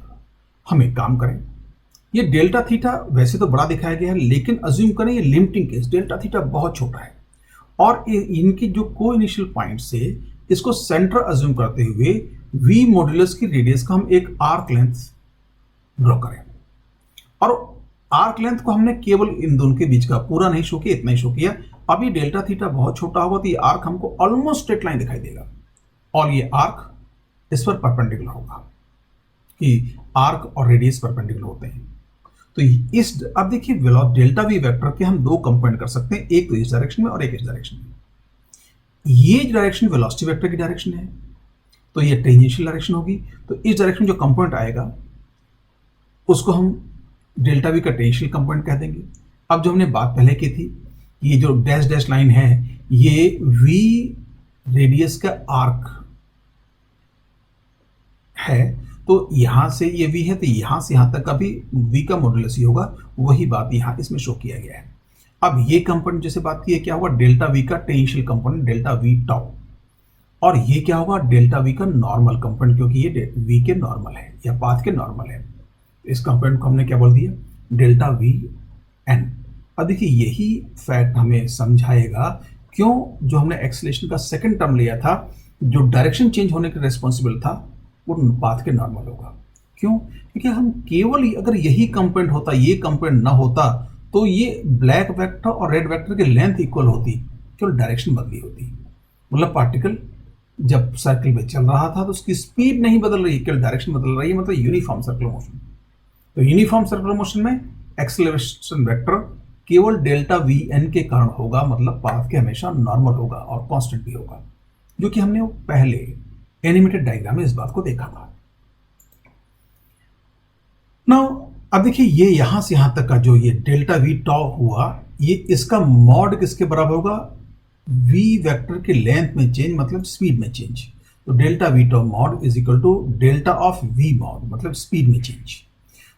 S1: हम एक काम करें, ये डेल्टा थीटा वैसे तो बड़ा दिखाया गया है, लेकिन अज्यूम करें ये लिमिटिंग केस, डेल्टा थीटा बहुत छोटा है और इनकी जो को इनिशियल पॉइंट से इसको सेंटर अज्यूम करते हुए वी मॉड्यूलस की रेडियस का हम एक आर्क लेंथ ड्रॉ करें। और आर्क लेंथ को हमने केवल इन दोनों के बीच का पूरा नहीं शो किया, इतना ही शो किया। अब ये डेल्टा थीटा बहुत छोटा होगा तो ये आर्क हमको ऑलमोस्ट स्ट्रेट लाइन दिखाई देगा और ये आर्क इस पर परपेंडिकुलर होगा कि आर्क और रेडियस परपेंडिकुलर होते हैं। तो इस अब देखिए डेल्टा वी वेक्टर के हम दो कंपोनेंट कर सकते हैं, एक तो इस डायरेक्शन में और एक इस डायरेक्शन में। ये डायरेक्शन वेलोसिटी वेक्टर की डायरेक्शन है तो ये टेंजेंशियल डायरेक्शन होगी, तो इस डायरेक्शन जो कंपोनेंट आएगा उसको हम डेल्टा वी का टेंजेंशियल कंपोनेंट कह देंगे। अब जो हमने बात पहले की थी, ये जो डैश डैश लाइन है ये वी रेडियस का आर्क है, तो यहां से ये वी है तो यहां से यहां तक का भी वी का मॉड्यूलस ही होगा, वही बात यहां इसमें शो किया गया है। अब ये कंपोनेंट जैसे बात की है क्या होगा, डेल्टा वी का tangential component delta v tau, और ये क्या होगा, डेल्टा वी का नॉर्मल कंपोनेंट, क्योंकि ये वी के नॉर्मल है या पाथ के नॉर्मल है। इस कंपोनेंट को हमने क्या बोल दिया, डेल्टा वी एन। अब देखिए यही फैक्ट हमें समझाएगा क्यों जो हमने एक्सेलरेशन का सेकंड टर्म लिया था, जो डायरेक्शन चेंज होने के रिस्पॉन्सिबल था वो पाथ के नॉर्मल होगा। क्यों, क्योंकि हम केवल अगर यही कंपोनेंट होता, ये कंपोनेंट ना होता तो ये ब्लैक वेक्टर और रेड वेक्टर की लेंथ इक्वल होती, केवल डायरेक्शन बदली होती। मतलब पार्टिकल जब सर्कल में चल रहा था तो उसकी स्पीड नहीं बदल रही, केवल डायरेक्शन बदल रही है, मतलब यूनिफॉर्म सर्कुलर मोशन। तो यूनिफॉर्म सर्कुलर मोशन में एक्सेलरेशन वेक्टर केवल डेल्टा वी एन के कारण होगा, मतलब पाथ के हमेशा नॉर्मल होगा और कांस्टेंट भी होगा, जो कि हमने वो पहले एनिमेटेड डायग्राम में इस बात को देखा था। नाउ अब देखिए ये यहां से यहां तक का जो ये डेल्टा वी टॉ हुआ, ये इसका मॉड किसके बराबर होगा, वी वेक्टर के लेंथ में चेंज मतलब स्पीड में चेंज। तो delta v tau mod is equal to delta of v mod, मतलब स्पीड में चेंज।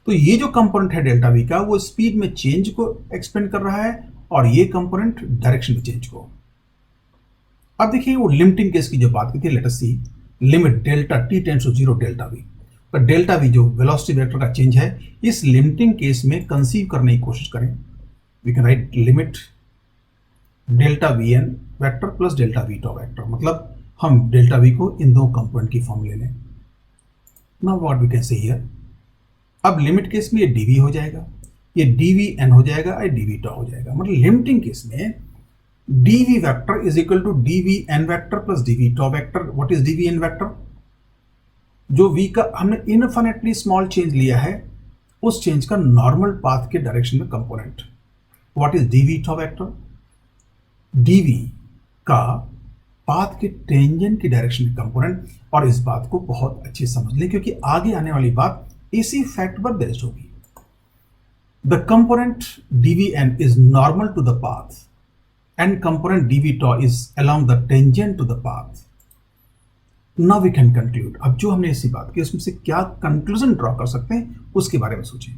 S1: तो ये जो कंपोनेंट है डेल्टा वी का वो स्पीड में चेंज को एक्सपेंड कर रहा है और ये कंपोनेंट डायरेक्शन में चेंज को। अब देखिए वो लिमिटिंग केस की जो बात की थी, let us see limit delta t tends to 0 delta v. पर डेल्टा वी जो वेलोसिटी वेक्टर का चेंज है, इस लिमिटिंग केस में कंसीव करने की कोशिश करें। We can write limit delta v n vector plus delta v tau vector, मतलब हम डेल्टा वी को इन दो कंपोनेंट की फॉर्म ले लें। Now what we can say here, अब लिमिट केस में ये डीवी हो जाएगा, ये डीवी एन हो जाएगा और डीवी टॉ हो जाएगा। मतलब लिमिटिंग केस में dv vector is equal to dv n vector plus dv tau vector. What is dv n vector, जो वी का हमने इनफिनिटली स्मॉल चेंज लिया है उस चेंज का नॉर्मल पाथ के डायरेक्शन में component. What is dv tau vector, dv का पाथ के टेंजेंट की डायरेक्शन में कंपोनेंट। और इस बात को बहुत अच्छे समझ लें क्योंकि आगे आने वाली बात इसी फैक्ट पर बेस्ड होगी। The component dvn is normal to the path and component dv tau is along the tangent to the path. Now we can conclude. अब जो हमने ऐसी बात की उसमें से क्या कंक्लूजन ड्रॉ कर सकते हैं उसके बारे में सोचें।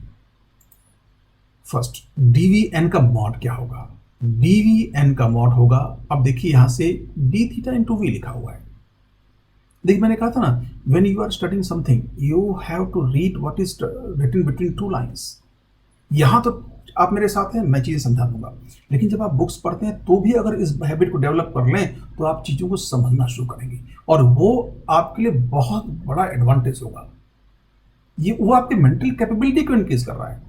S1: फर्स्ट dvn का मॉड क्या होगा, dvn का मॉड होगा, अब देखिए यहां से d थीटा इंटू वी लिखा हुआ है। देखिए मैंने कहा था ना, when you are studying something you have to read what is written between two lines. यहां तो आप मेरे साथ हैं, मैं चीजें समझा दूंगा, लेकिन जब आप बुक्स पढ़ते हैं तो भी अगर इस हैबिट को डेवलप कर लें तो आप चीजों को समझना शुरू करेंगे और वो आपके लिए बहुत बड़ा एडवांटेज होगा। ये वो आपकी मेंटल कैपेबिलिटी को इंक्रीज कर रहा है।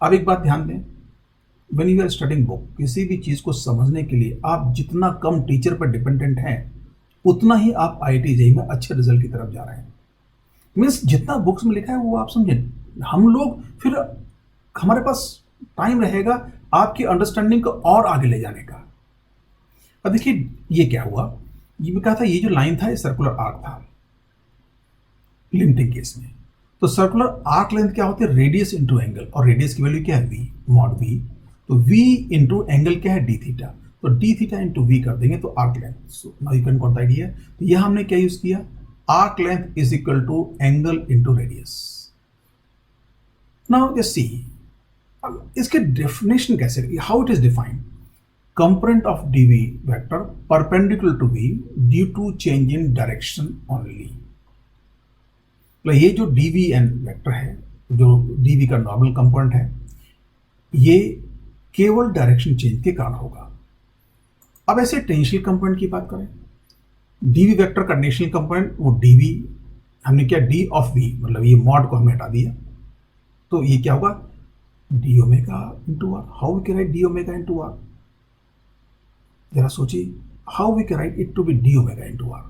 S1: अब एक बात ध्यान दें, when you are studying book, किसी भी चीज को समझने के लिए आप जितना कम टीचर पर डिपेंडेंट हैं उतना ही आप IIT JEE में अच्छे रिजल्ट की तरफ जा रहे हैं। मीन्स जितना बुक्स में लिखा है वो आप समझें, हम लोग फिर हमारे पास टाइम रहेगा आपकी अंडरस्टैंडिंग को और आगे ले जाने का। अब देखिए ये क्या हुआ, ये भी कहा था ये जो लाइन था ये सर्कुलर आर्क था लिमिटिंग केस में। तो सर्कुलर आर्क लेंथ क्या होती है, रेडियस इंटू एंगल, और रेडियस की वैल्यू क्या है वी, मॉड वी। तो v इंटू एंगल क्या है डी थीटा, तो डी थीटा इंटू वी कर देंगे तो arc length. So now you can got the idea. तो यह हमने क्या यूज किया, arc length is equal to angle into radius. Now just see इसके डेफिनेशन कैसे, how it is defined. Component of dv vector perpendicular to v due to change in direction only. तो ये जो dvn वेक्टर है, जो dv का नॉर्मल कंपोनेंट है, ये केवल डायरेक्शन चेंज के कारण होगा। अब ऐसे टेंशियल कंपोनेंट की बात करें, dv वेक्टर का टेंशियल कंपोनेंट वो dv, हमने क्या d ऑफ v, मतलब ये मॉड को हमने हटा दिया, तो ये क्या होगा d omega into r. How we can write d omega into r, जरा सोचिए, how we can write it to be d omega into r.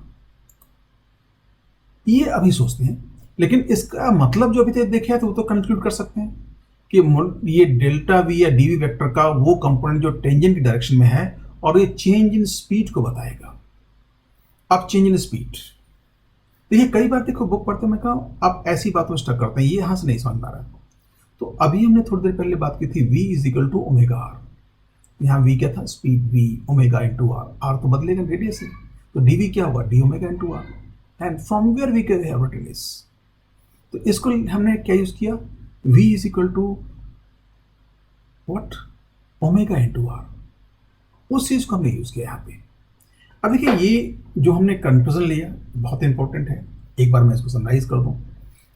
S1: ये अभी सोचते हैं, लेकिन इसका मतलब जो अभी तक देखा है तो वो तो कंक्लूड कर सकते हैं कि ये डेल्टा वी या dv वेक्टर का वो कंपोनेंट जो टेंजेंट की डायरेक्शन में है और ये चेंज इन स्पीड को बताएगा। अब चेंज इन स्पीड देखिए, कई बार देखो बुक पढ़ते मैं कहा आप ऐसी बातों में स्टक करते हैं, ये यहां से नहीं समझ पा रहा है। तो अभी हमने थोड़ी देर पहले बात की थी v is equal to omega r, यहाँ v क्या था speed v omega into r, r तो बदलेगा रेडियस है, तो dv क्या होगा d omega into r, and from where we can have it is. तो इसको हमने क्या यूज किया, v is equal to what omega into r, उस चीज को हमने यूज किया यहाँ पे। अब देखिए ये जो हमने कंक्लूजन लिया बहुत इंपॉर्टेंट है, एक बार मैं इसको समराइज कर दूं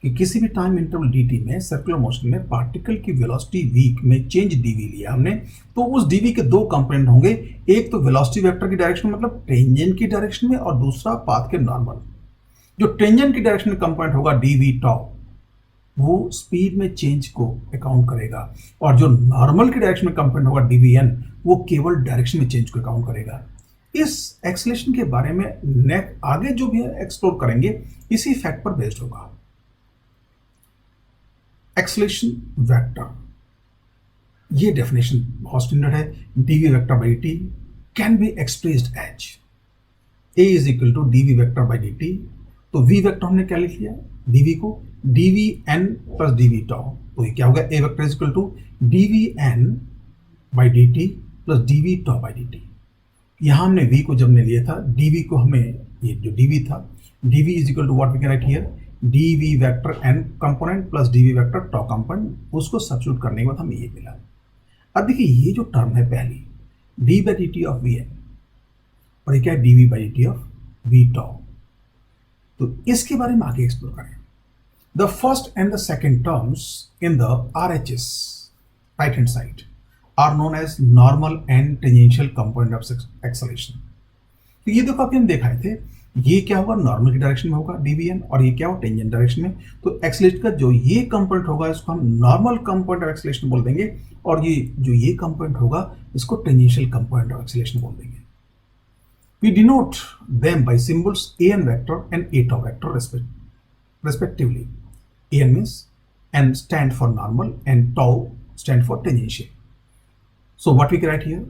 S1: कि किसी भी टाइम इंटरवल dt में सर्कुलर मोशन में पार्टिकल की वेलोसिटी v में चेंज dv लिया हमने, तो उस dv के दो कंपोनेंट होंगे, एक तो वेलोसिटी वेक्टर की डायरेक्शन मतलब टेंजेंट की डायरेक्शन में, और दूसरा पाथ के नॉर्मल। जो टेंजेंट की डायरेक्शन में कंपोनेंट होगा dv टाउ, वो स्पीड में चेंज को अकाउंट करेगा, और जो नॉर्मल की डायरेक्शन में कंपोनेंट होगा dvn, वो केवल डायरेक्शन में चेंज को अकाउंट करेगा। इस एक्सेलरेशन के बारे में आगे जो भी एक्सप्लोर करेंगे इसी फैक्ट पर बेस्ड होगा। एक्सेलरेशन वेक्टर, ये डेफिनेशन बहुत स्टैंडर्ड है, dv vector by dt can be expressed as a is equal to dv vector by dt। तो v वेक्टर हमने क्या लिख लिया, dv को dvn प्लस dv टाउ, तो ये क्या होगा a vector is equal to dvn by dt plus dv tau by dt। यहां हमने v को जब ने लिया था, dv को हमें, ये जो dv था, dv is equal to what we can write here dv vector n component plus dv vector tau component, उसको सब्स्टिट्यूट करने के बाद हमें ये मिला। अब देखिए ये जो टर्म है पहली d by dt of vn, और ये क्या है dv by dt of v tau, तो इसके बारे में आगे एक्सप्लोर करें। The first and the second terms in the RHS right hand side are known as normal and tangential component of acceleration. तो ये देखो अभी हम दिखाए थे, ये क्या होगा नॉर्मल की डायरेक्शन में होगा dvn, और ये क्या होगा टेंजेंट डायरेक्शन में। तो एक्सेलरेशन का जो ये कंपोनेंट होगा इसको हम नॉर्मल कंपोनेंट ऑफ एक्सेलरेशन बोल देंगे, और ये जो ये कंपोनेंट होगा इसको टेंजेंशियल कंपोनेंट ऑफ एक्सेलरेशन बोल देंगे। We denote them by symbols an vector and a tau vector respectively. An means n stand for normal and tau stand for tangential. So what we can write here?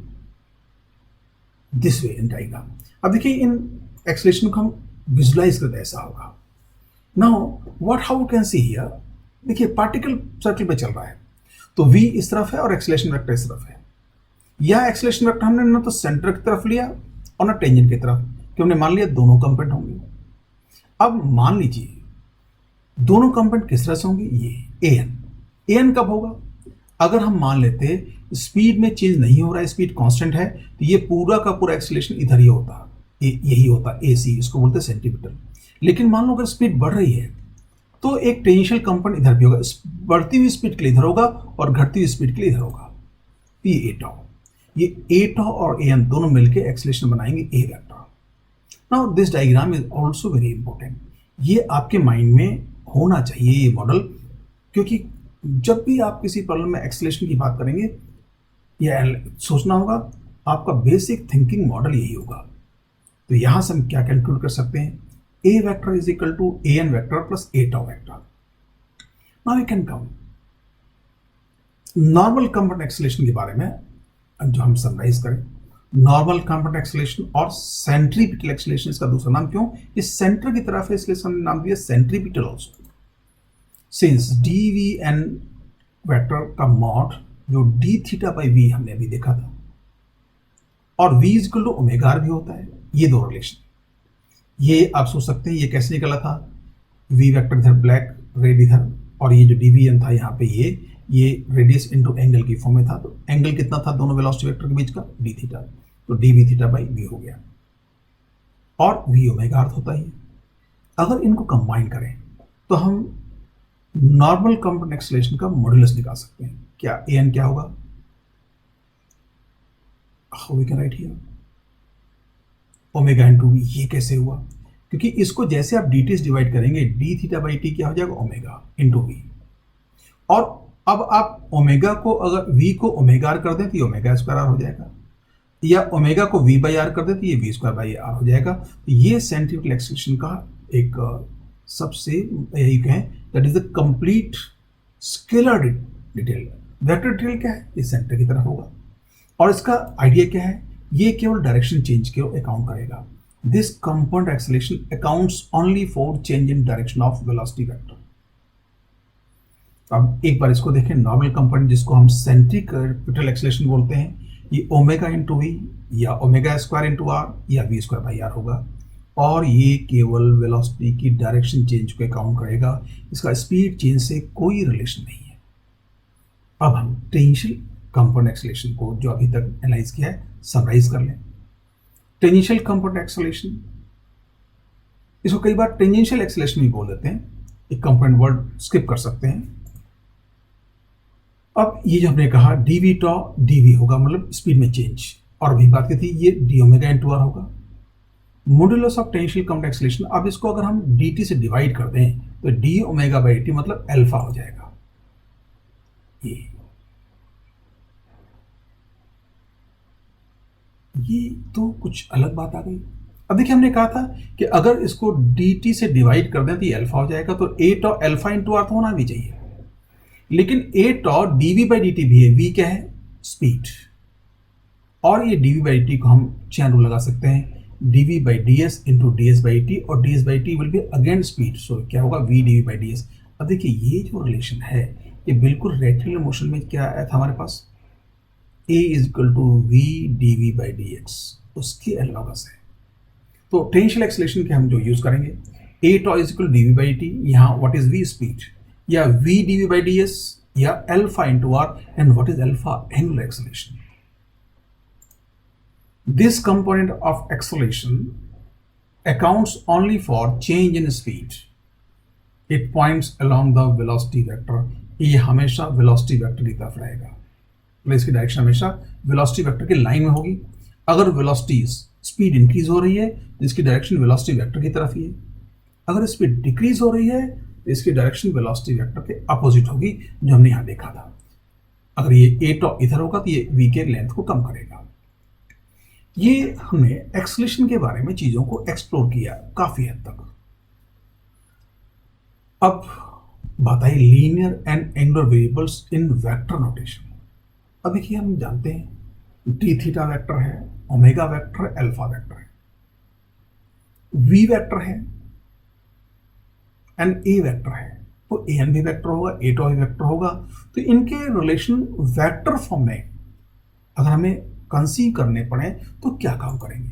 S1: This way in diagram. अब देखिए इन एक्सेलरेशन को हम विजुलाइज करते ऐसा होगा। Now what how we can see here? देखिए पार्टिकल सर्कल पे चल रहा है, तो v इस तरफ है और एक्सेलरेशन वेक्टर इस तरफ है। यह एक्सेलरेशन वेक्टर हमने ना तो सेंटर की तरफ लिया और ना टेंजेंट की तरफ, कि हमने मान लिया दोनों कंपोनेंट होंगे। अब मान लीजिए दोनों कंपोनेंट किस तरह से होंगे, ये an कब होगा, अगर हम मान लेते स्पीड में चेंज नहीं हो रहा है, स्पीड कांस्टेंट है, तो ये पूरा का पूरा एक्सेलरेशन इधर ही होता, यही होता ac, इसको बोलते हैं सेंटीमीटर। लेकिन मान लो अगर स्पीड बढ़ रही है तो एक टेंजेंशियल कंपोनेंट इधर भी होगा, बढ़ती हुई स्पीड के लिए इधर होगा और घटती हुई स्पीड के लिए इधर होगा। ये ए टाउ, ये ए टाउ और ए एन दोनों मिलकर एक्सेलरेशन बनाएंगे A vector. Now this diagram is also very important, ये आपके माइंड में होना चाहिए ये मॉडल, क्योंकि जब भी आप किसी प्रॉब्लम में एक्सेलरेशन की बात करेंगे या सोचना होगा, आपका बेसिक थिंकिंग मॉडल यही होगा। तो यहां से हम क्या कैलकुलेट कर सकते हैं, A vector is equal to A N vector plus A tau vector. Now we can come normal component acceleration के बारे में जो हम समराइज करें, नॉर्मल कंपोनेंट एक्सेलरेशन और सेंट्रीपिटल एक्सेलरेशन, इसका दूसरा नाम क्यों, इस सेंटर की तरफ है इसलिए हमने नाम दिया centripetal also. Since dvn vector का मॉड जो डी थीटा बाई वी हमने अभी देखा था, और v is equal to omega r भी होता है। ये दो रिलेशन, ये आप सोच सकते हैं ये कैसे निकला था, v वेक्टर इधर, ब्लैक रेड इधर, और ये जो डिवीजन था यहाँ पे ये रेडियस इनटू एंगल की फॉर्म में था। तो एंगल कितना था दोनों वेलोसिटी वेक्टर के बीच का, डी थीटा, तो d v theta by v हो गया, और v ओमेगा अर्थ होता ही। अगर इनको कंबाइन करें तो हम नॉर्मल कंपोनेंट एक्सेलरेशन का मॉड्यूलस निकाल सकते हैं। क्या ए एन क्या होगा, how we can write here omega into v. ये कैसे हुआ, क्योंकि इसको जैसे आप dt से डिवाइड करेंगे, डी थीटा बाई टी क्या हो जाएगा, ओमेगा इनटू वी। और अब आप ओमेगा को, अगर v को ओमेगा आर कर दें तो ये ओमेगा स्क्वायर आर हो जाएगा, या ओमेगा को v बाई आर कर दें तो ये v स्क्वायर बाई आर हो जाएगा। तो ये सेंट्रीफ्यूगल एक्सेलरेशन का एक सबसे, यही कहें that is the complete scalar detail. Vector detail क्या है, ये सेंटर की तरफ होगा, और इसका आइडिया क्या है, ये केवल डायरेक्शन चेंज के अकाउंट करेगा। This compound acceleration accounts only for change in direction of velocity vector. अब एक बार इसको देखें, नॉर्मल कंपाउंड जिसको हम सेंट्रीपिटल एक्सेलरेशन बोलते हैं, ये ओमेगा इंटू वी या ओमेगा स्क्वायर इंटू आर या वी स्क्वायर बाई आर होगा, और ये केवल वेलोसिटी की डायरेक्शन चेंज को अकाउंट करेगा। इसका स्पीड चेंज से कोई रिलेशन नहीं है। अब हम टेंशियल कंपाउंड एक्सेलरेशन को जो अभी तक एनालाइज किया है समराइज कर लें। टेंजेंशियल कंपाउंड एक्सेलरेशन, इसको कई बार टेंजेंशियल एक्सेलरेशन भी बोल देते हैं, एक कंपाउंड वर्ड स्किप कर सकते हैं। अब ये जो हमने कहा dv टॉ dv होगा, मतलब स्पीड में चेंज, और अभी बात की थी ये d ओमेगा इंटू आर होगा, मॉड्यूलस ऑफ टेंशियल कंपाउंड एक्सेलरेशन। अब इसको अगर हम dt से डिवाइड कर दें तो d ओमेगा बाई टी मतलब अल्फा हो जाएगा। ये तो कुछ अलग बात आ गई। अब देखिए हमने कहा था कि अगर इसको dt से डिवाइड कर दें तो ये अल्फा हो जाएगा, तो a tau alpha into r तो होना भी चाहिए, लेकिन a tau dv by dt भी है। v क्या है, स्पीड, और ये dv बाई dt को हम चैन रूल लगा सकते हैं, dv by ds into ds by t, और ds by t will be again speed, so क्या होगा v dv बाई ds। अब देखिए ये जो रिलेशन है ये बिल्कुल रेक्टेंगुलर मोशन में क्या आया था हमारे पास, a is equal to v dv by dx, उसके एनालॉगस है। तो टेंशियल एक्सेलरेशन के हम जो यूज करेंगे, a tau is equal to dv by t, यहाँ व्हाट इज v स्पीड, या v dv बाई ds, या alpha into r, and what is alpha, angular acceleration. This component of acceleration accounts only for change in speed. It points along the velocity vector. ये हमेशा velocity vector की तरफ रहेगा, मतलब इसकी डायरेक्शन हमेशा velocity vector के लाइन में होगी। अगर velocity स्पीड इंक्रीज हो रही है तो इसकी डायरेक्शन velocity vector की तरफ ही है, अगर स्पीड डिक्रीज हो रही है तो इसकी डायरेक्शन velocity vector के अपोजिट होगी, जो हमने यहाँ देखा था। अगर ये a टॉ इधर होगा तो ये v के लेंथ को कम करेगा। ये हमने एक्सेलरेशन के बारे में चीजों को एक्सप्लोर किया काफी हद तक। अब बात आई linear and angular variables in vector notation. अब देखिए हम जानते हैं डी थीटा वेक्टर है, ओमेगा वेक्टर है, अल्फा वेक्टर है, वी वेक्टर है एंड ए वेक्टर है। तो ए एन भी वेक्टर होगा, ए टॉ भी वेक्टर होगा। तो इनके रिलेशन वेक्टर फॉर्म में अगर हमें कंसीव करने पड़े तो क्या काम करेंगे।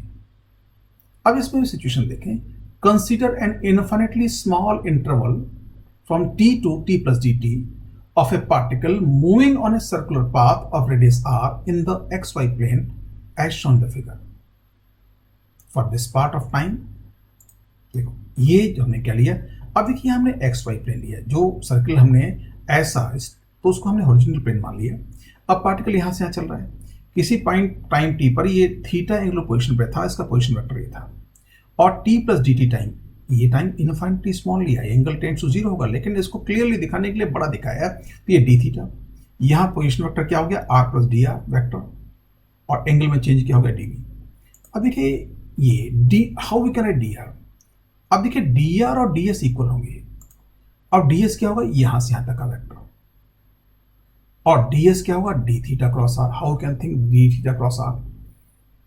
S1: अब इसमें सिचुएशन देखें, consider N infinitely small interval from t to t plus dt of a particle moving on a circular path of radius r in the xy plane as shown in the figure. For this part of time, देखो ये जो हमने क्या लिया, अब देखिए हमने xy प्लेन लिया, जो सर्कल हमने ऐसा, तो उसको हमने हॉरिजॉन्टल प्लेन मान लिया। अब पार्टिकल यहां से यहां चल रहा है, किसी पॉइंट टाइम t पर ये थीटा एंगुलर पोजीशन पे था, इसका पोजीशन वेक्टर ये था, और t plus D T time, ये टाइम इनफाइनिटली स्मॉल लिया, एंगल टेंड्स टू जीरो होगा, लेकिन इसको क्लियरली दिखाने के लिए बड़ा दिखाया है, तो ये डी थीटा, यहाँ पोजीशन वेक्टर क्या हो गया, r plus d r vector, और एंगल में चेंज क्या हो गया, dv। अब देखिए ये d, how we can write d r. अब देखिए dr और ds इक्वल होंगे, और ds क्या होगा, यहां से यहां तक का वेक्टर, और ds क्या होगा, d theta cross r। How can think d theta cross r।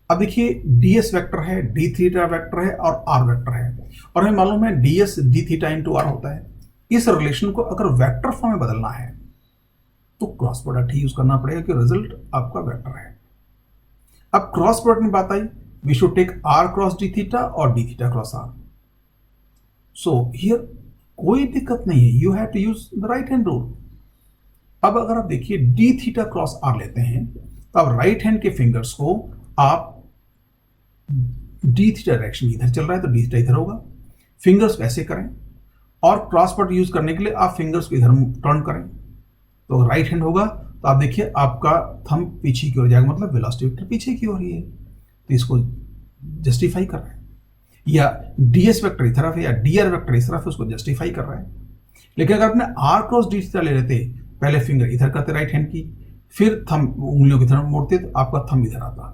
S1: अब देखिए ds वेक्टर है, d थीटा वेक्टर है, और r वेक्टर है, और हमें मालूम है ds d theta into r होता है। इस रिलेशन को अगर वेक्टर फॉर्म में बदलना है तो क्रॉस प्रोडक्ट ही यूज करना पड़ेगा कि रिजल्ट आपका वेक्टर है। अब क्रॉस प्रोडक्ट में बात आई, we should take R cross D theta और D theta cross R. So here कोई दिक्कत नहीं है, you have to use the right hand rule. अब अगर आप देखिए डी थीटा क्रॉस आर लेते हैं तो अब राइट हैंड के फिंगर्स को आप डी थीटा डायरेक्शन इधर चल रहा है तो डी थीटा इधर होगा, फिंगर्स वैसे करें, और क्रॉस प्रोडक्ट यूज करने के लिए आप फिंगर्स को इधर टर्न करें तो राइट हैंड होगा। तो आप देखिए आपका थंब पीछे की ओर जाएगा, मतलब वेलोसिटी वेक्टर पीछे की ओर ही है, तो इसको जस्टिफाई कर रहा है। या डीएस वेक्टर इस तरफ है या डीआर वेक्टर इस तरफ है, उसको जस्टिफाई कर रहा है। लेकिन अगर आपने आर क्रॉस डी थीटा ले लेते, पहले फिंगर इधर करते राइट हैंड की, फिर थंब उंगलियों की तरफ मोड़ते तो आपका थंब इधर आता,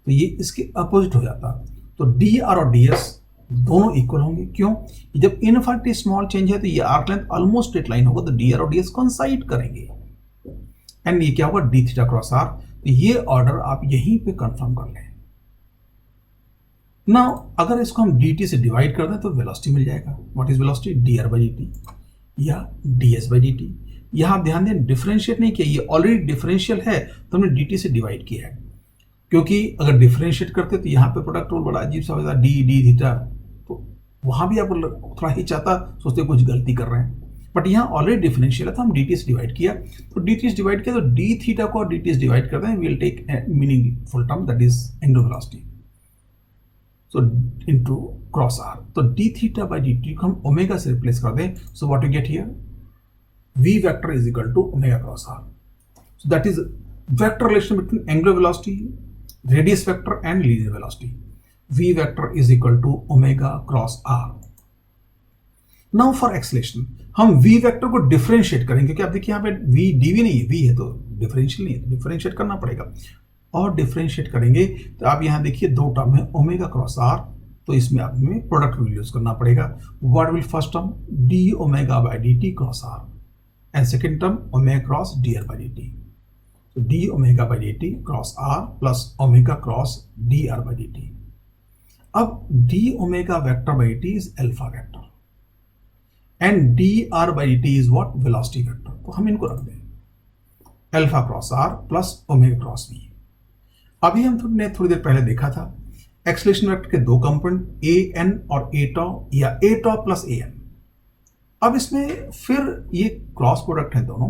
S1: तो ये इसके अपोजिट हो जाता। तो डी आर और डी एस दोनों इक्वल होंगे। क्यों? जब इनफाइनाइटली स्मॉल चेंज है तो ये arc length almost straight line होगा, तो डी आर और डी एस कोइंसाइड करेंगे एंड ये क्या होगा, डी थीटा क्रॉस आर। तो ये ऑर्डर आप यहीं पे कंफर्म कर लें। नाउ अगर इसको हम डी टी से डिवाइड कर दें तो वेलोसिटी मिल जाएगा। What is velocity? D R by D T या D S by D T. यहां आप ध्यान दें, डिफरेंशिएट नहीं किया, ये ऑलरेडी डिफरेंशियल है तो हमने डी टी से डिवाइड किया है। क्योंकि अगर डिफरेंशिएट करते तो यहाँ पे प्रोडक्ट रूल बड़ा अजीब सा होता, डी डी थीटा, तो वहां भी आपको थोड़ा हिचाता, सोचते कुछ गलती कर रहे हैं, बट यहाँ ऑलरेडी डिफरेंशियल है तो हम डी टी से डिवाइड किया। तो डी टी से डिवाइड किया तो डी थीटा को डी टी से डिवाइड करते हैं, we will take meaningful term that is angular velocity, so into cross R. तो D theta by D T को हम ओमेगा से रिप्लेस कर दें, so what you get here, v vector is equal to omega cross r. So that is vector relation between angular velocity, radius vector and linear velocity. v vector is equal to omega cross r. Now for acceleration हम v vector को डिफरेंशिएट करेंगे, क्योंकि आप देखिए यहाँ पे v dv नहीं है, v है तो डिफरेंशियल नहीं है, तो डिफरेंशिएट करना पड़ेगा। और डिफरेंशिएट करेंगे तो आप यहाँ देखिए दो टर्म है ओमेगा क्रॉस r, तो इसमें आप हमें प्रोडक्ट रूल यूज करना पड़ेगा। What will first term, d omega by D T cross r, and second term omega cross dr by dt. So d omega by dt cross r plus omega cross dr by dt. अब d omega vector by dt is alpha vector and dr by dt is what, velocity vector. तो हम इनको रख दें alpha cross r plus omega cross v. अभी हमने थोड़ी देर पहले देखा था एक्सेलरेशन वेक्टर के दो कंपोनेंट a n और a tau या a tau plus a n। अब इसमें फिर ये क्रॉस प्रोडक्ट है दोनों,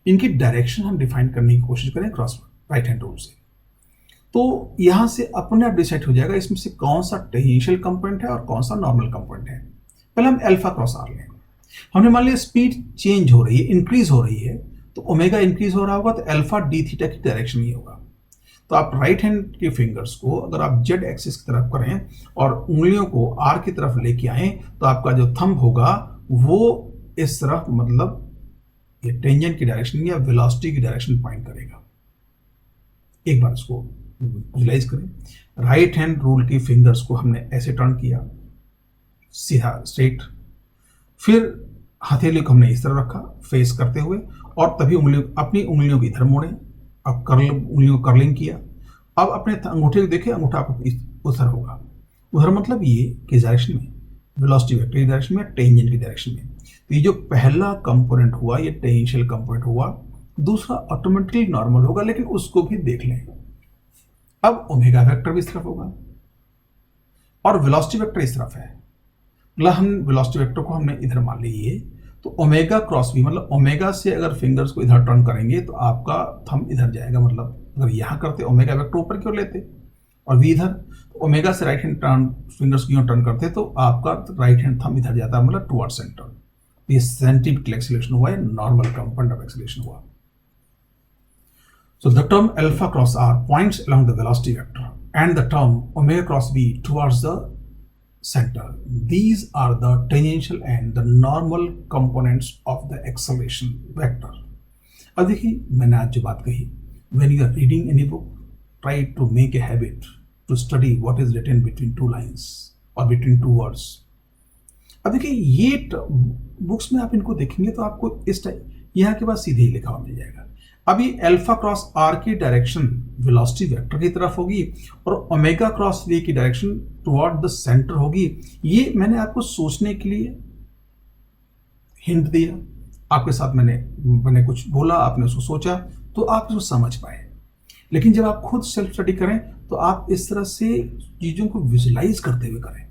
S1: इनकी डायरेक्शन हम डिफाइन करने की कोशिश करें क्रॉस राइट हैंड रूल से। तो यहां से अपने आप डिसाइड हो जाएगा इसमें से कौन सा टेंजेंशियल कंपोनेंट है और कौन सा नॉर्मल कंपोनेंट है। पहले हम अल्फा क्रॉस आर लें। हमने मान लिया स्पीड चेंज हो रही है, इंक्रीज हो रही है, तो ओमेगा इंक्रीज हो रहा होगा तो अल्फा डी थीटा की डायरेक्शन ही होगा। तो आप राइट हैंड के फिंगर्स को अगर आप जेड एक्सिस की तरफ करें और उंगलियों को आर की तरफ लेके आए तो आपका जो थंब होगा वो इस तरफ, मतलब ये टेंजेंट की डायरेक्शन या वेलोसिटी की डायरेक्शन पॉइंट करेगा। एक बार इसको विजुलाइज करें, राइट हैंड रूल की फिंगर्स को हमने ऐसे टर्न किया सीधा स्ट्रेट, फिर हथेली को हमने इस तरह रखा फेस करते हुए, और तभी अपनी उंगलियों को इधर मोड़े। अब उंगलियों को कर्लिंग किया। अब अपने अंगूठे को देखें, अंगूठा आपको उधर होगा, उधर मतलब ये किस डायरेक्शन में, वेलोसिटी वेक्टर की डायरेक्शन में, टेंजेंट की डायरेक्शन में। तो ये जो पहला कंपोनेंट हुआ ये टेंजेंशियल कंपोनेंट हुआ, दूसरा ऑटोमेटिकली नॉर्मल होगा, लेकिन उसको भी देख लें। अब ओमेगा वेक्टर भी इस तरफ होगा और वेलोसिटी वेक्टर इस तरफ है, मतलब हम वेलोसिटी वेक्टर को हमने इधर मान लिए, तो ओमेगा क्रॉस वी, मतलब ओमेगा से अगर फिंगर्स को इधर टर्न करेंगे तो आपका थंब इधर जाएगा। मतलब अगर यहां करते ओमेगा वेक्टर ऊपर की ओर लेते और वी इधर, तो ओमेगा से राइट हैंड टर्न फिंगर्स की ओर टर्न करते तो आपका राइट हैंड थंब इधर जाता है, मतलब टुवर्ड सेंटर। ये सेंटीमीटर एक्सेलरेशन हुआ है, नॉर्मल कंपोनेंट ऑफ एक्सेलरेशन हुआ। So the term alpha cross r points along the velocity vector and the term omega cross v towards the center. These are the tangential and the normal components of the acceleration vector. अब देखिए मैंने आज जो बात कही, when you are reading any book, try to make a habit to study what is written between two lines or between two words. अब देखिए ये बुक्स में आप इनको देखेंगे तो आपको इस यहाँ के बाद सीधे ही लिखा हुआ मिल जाएगा। अब ये अल्फा क्रॉस आर की डायरेक्शन वेलोसिटी वेक्टर की तरफ होगी और ओमेगा क्रॉस वी की डायरेक्शन टुवर्ड द सेंटर होगी। ये मैंने आपको सोचने के लिए हिंट दिया, आपके साथ मैंने कुछ बोला, आपने उसको सोचा, तो आप उसको समझ पाए। लेकिन जब आप खुद सेल्फ स्टडी करें तो आप इस तरह से चीज़ों को विजुलाइज करते हुए करें।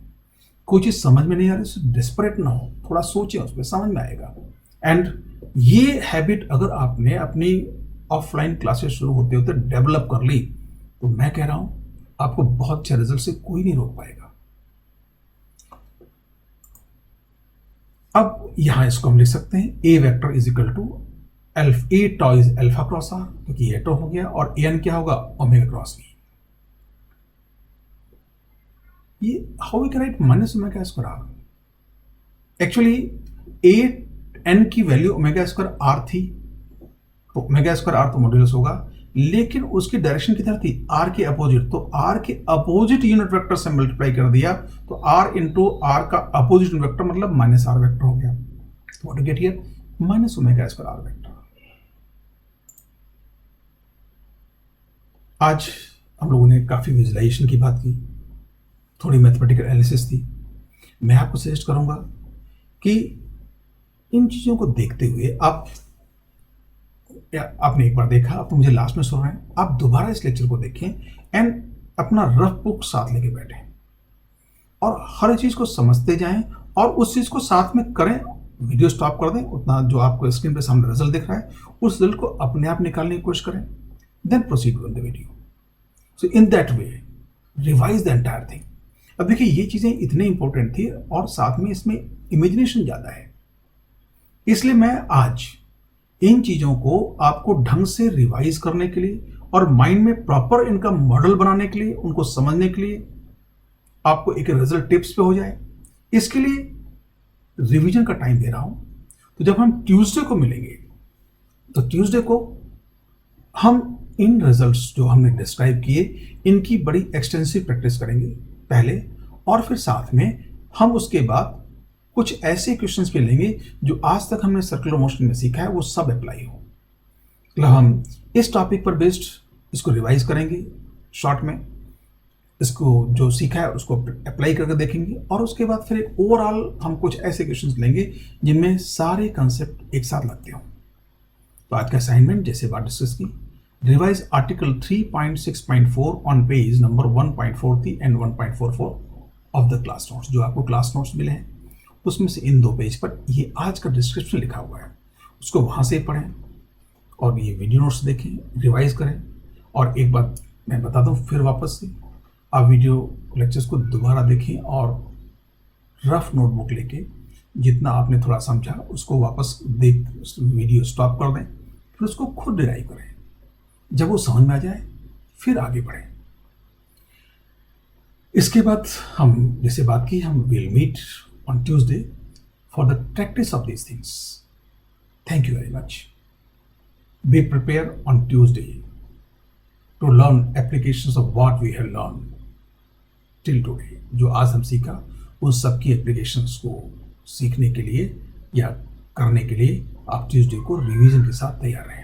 S1: कोई चीज़ समझ में नहीं आ रही, उससे डेस्परेट ना हो, थोड़ा सोचें, उस पर समझ में आएगा। एंड ये हैबिट अगर आपने अपनी ऑफलाइन क्लासेस शुरू होते होते डेवलप कर ली, तो मैं कह रहा हूं आपको बहुत अच्छे रिजल्ट से कोई नहीं रोक पाएगा। अब यहां इसको हम लिख सकते हैं A vector is equal to A tau is alpha cross R, क्योंकि ए टॉ हो गया, और ए एन क्या होगा, ओमेगा क्रॉस बी। ये how we can write minus omega square r. Actually a n की वैल्यू ओमेगा स्क्वायर आर थी, तो ओमेगा स्क्वायर आर तो मॉड्यूलस होगा, लेकिन उसकी डायरेक्शन किधर थी, आर के अपोजिट, तो आर के अपोजिट यूनिट वेक्टर से मल्टीप्लाई कर दिया, तो आर इंटू आर का अपोजिट यूनिट वेक्टर मतलब माइनस आर वेक्टर हो गया। तो what do get here, minus omega square r vector. आज हम लोगों ने काफी विजुलाइजेशन की बात की, थोड़ी मैथमेटिकल एनालिसिस थी। मैं आपको सजेस्ट करूंगा कि इन चीजों को देखते हुए आपने एक बार देखा, अब तो मुझे लास्ट में सुन रहे हैं, आप दोबारा इस लेक्चर को देखें एंड अपना रफ बुक साथ लेके बैठें और हर चीज को समझते जाएं और उस चीज को साथ में करें। वीडियो स्टॉप कर दें, उतना जो आपको स्क्रीन पे सामने रिजल्ट दिख रहा है उस रिजल्ट को अपने आप निकालने की कोशिश करें, then proceed with the video. So in that way revise the entire thing. अब देखिए ये चीजें इतनी इंपॉर्टेंट थी और साथ में इसमें इमेजिनेशन ज्यादा है, इसलिए मैं आज इन चीजों को आपको ढंग से रिवाइज करने के लिए और माइंड में प्रॉपर इनका मॉडल बनाने के लिए, उनको समझने के लिए, आपको एक रिजल्ट टिप्स पे हो जाए, इसके लिए रिवीजन का टाइम दे रहा हूं। तो जब हम ट्यूसडे को मिलेंगे तो ट्यूसडे को हम इन रिजल्ट्स जो हमने डिस्क्राइब किए इनकी बड़ी एक्सटेंसिव प्रैक्टिस करेंगे पहले, और फिर साथ में हम उसके बाद कुछ ऐसे क्वेश्चंस पे लेंगे जो आज तक हमने सर्कुलर मोशन में सीखा है वो सब अप्लाई हो। मतलब हम इस टॉपिक पर बेस्ड इसको रिवाइज करेंगे शॉर्ट में, इसको जो सीखा है उसको अप्लाई करके देखेंगे, और उसके बाद फिर एक ओवरऑल हम कुछ ऐसे क्वेश्चंस लेंगे जिनमें सारे कंसेप्ट एक साथ लगते हों। तो आज का असाइनमेंट जैसे बात डिस्कस की, revise article 3.6.4 on page number 1.43 and 1.44 of the class notes. जो आपको क्लास नोट्स मिले हैं उसमें से इन दो पेज पर ये आज का डिस्क्रिप्शन लिखा हुआ है, उसको वहां से पढ़ें और ये वीडियो नोट्स देखें, रिवाइज करें। और एक बात मैं बता दूं फिर वापस से, आप वीडियो लेक्चर्स को दोबारा देखें और रफ नोटबुक लेके जितना आपने थोड़ा समझा उसको वापस देख वीडियो स्टॉप कर दें, फिर उसको खुद डिराइव करें। जब वो समझ में आ जाए फिर आगे बढ़ें। इसके बाद हम जैसे बात की, हम will meet on Tuesday for the practice of these things. Thank you very much. Be prepared on Tuesday to learn applications of what we have learned till today. जो आज हम सीखा उन सब की एप्लीकेशंस को सीखने के लिए या करने के लिए आप ट्यूसडे को रिवीजन के साथ तैयार रहें।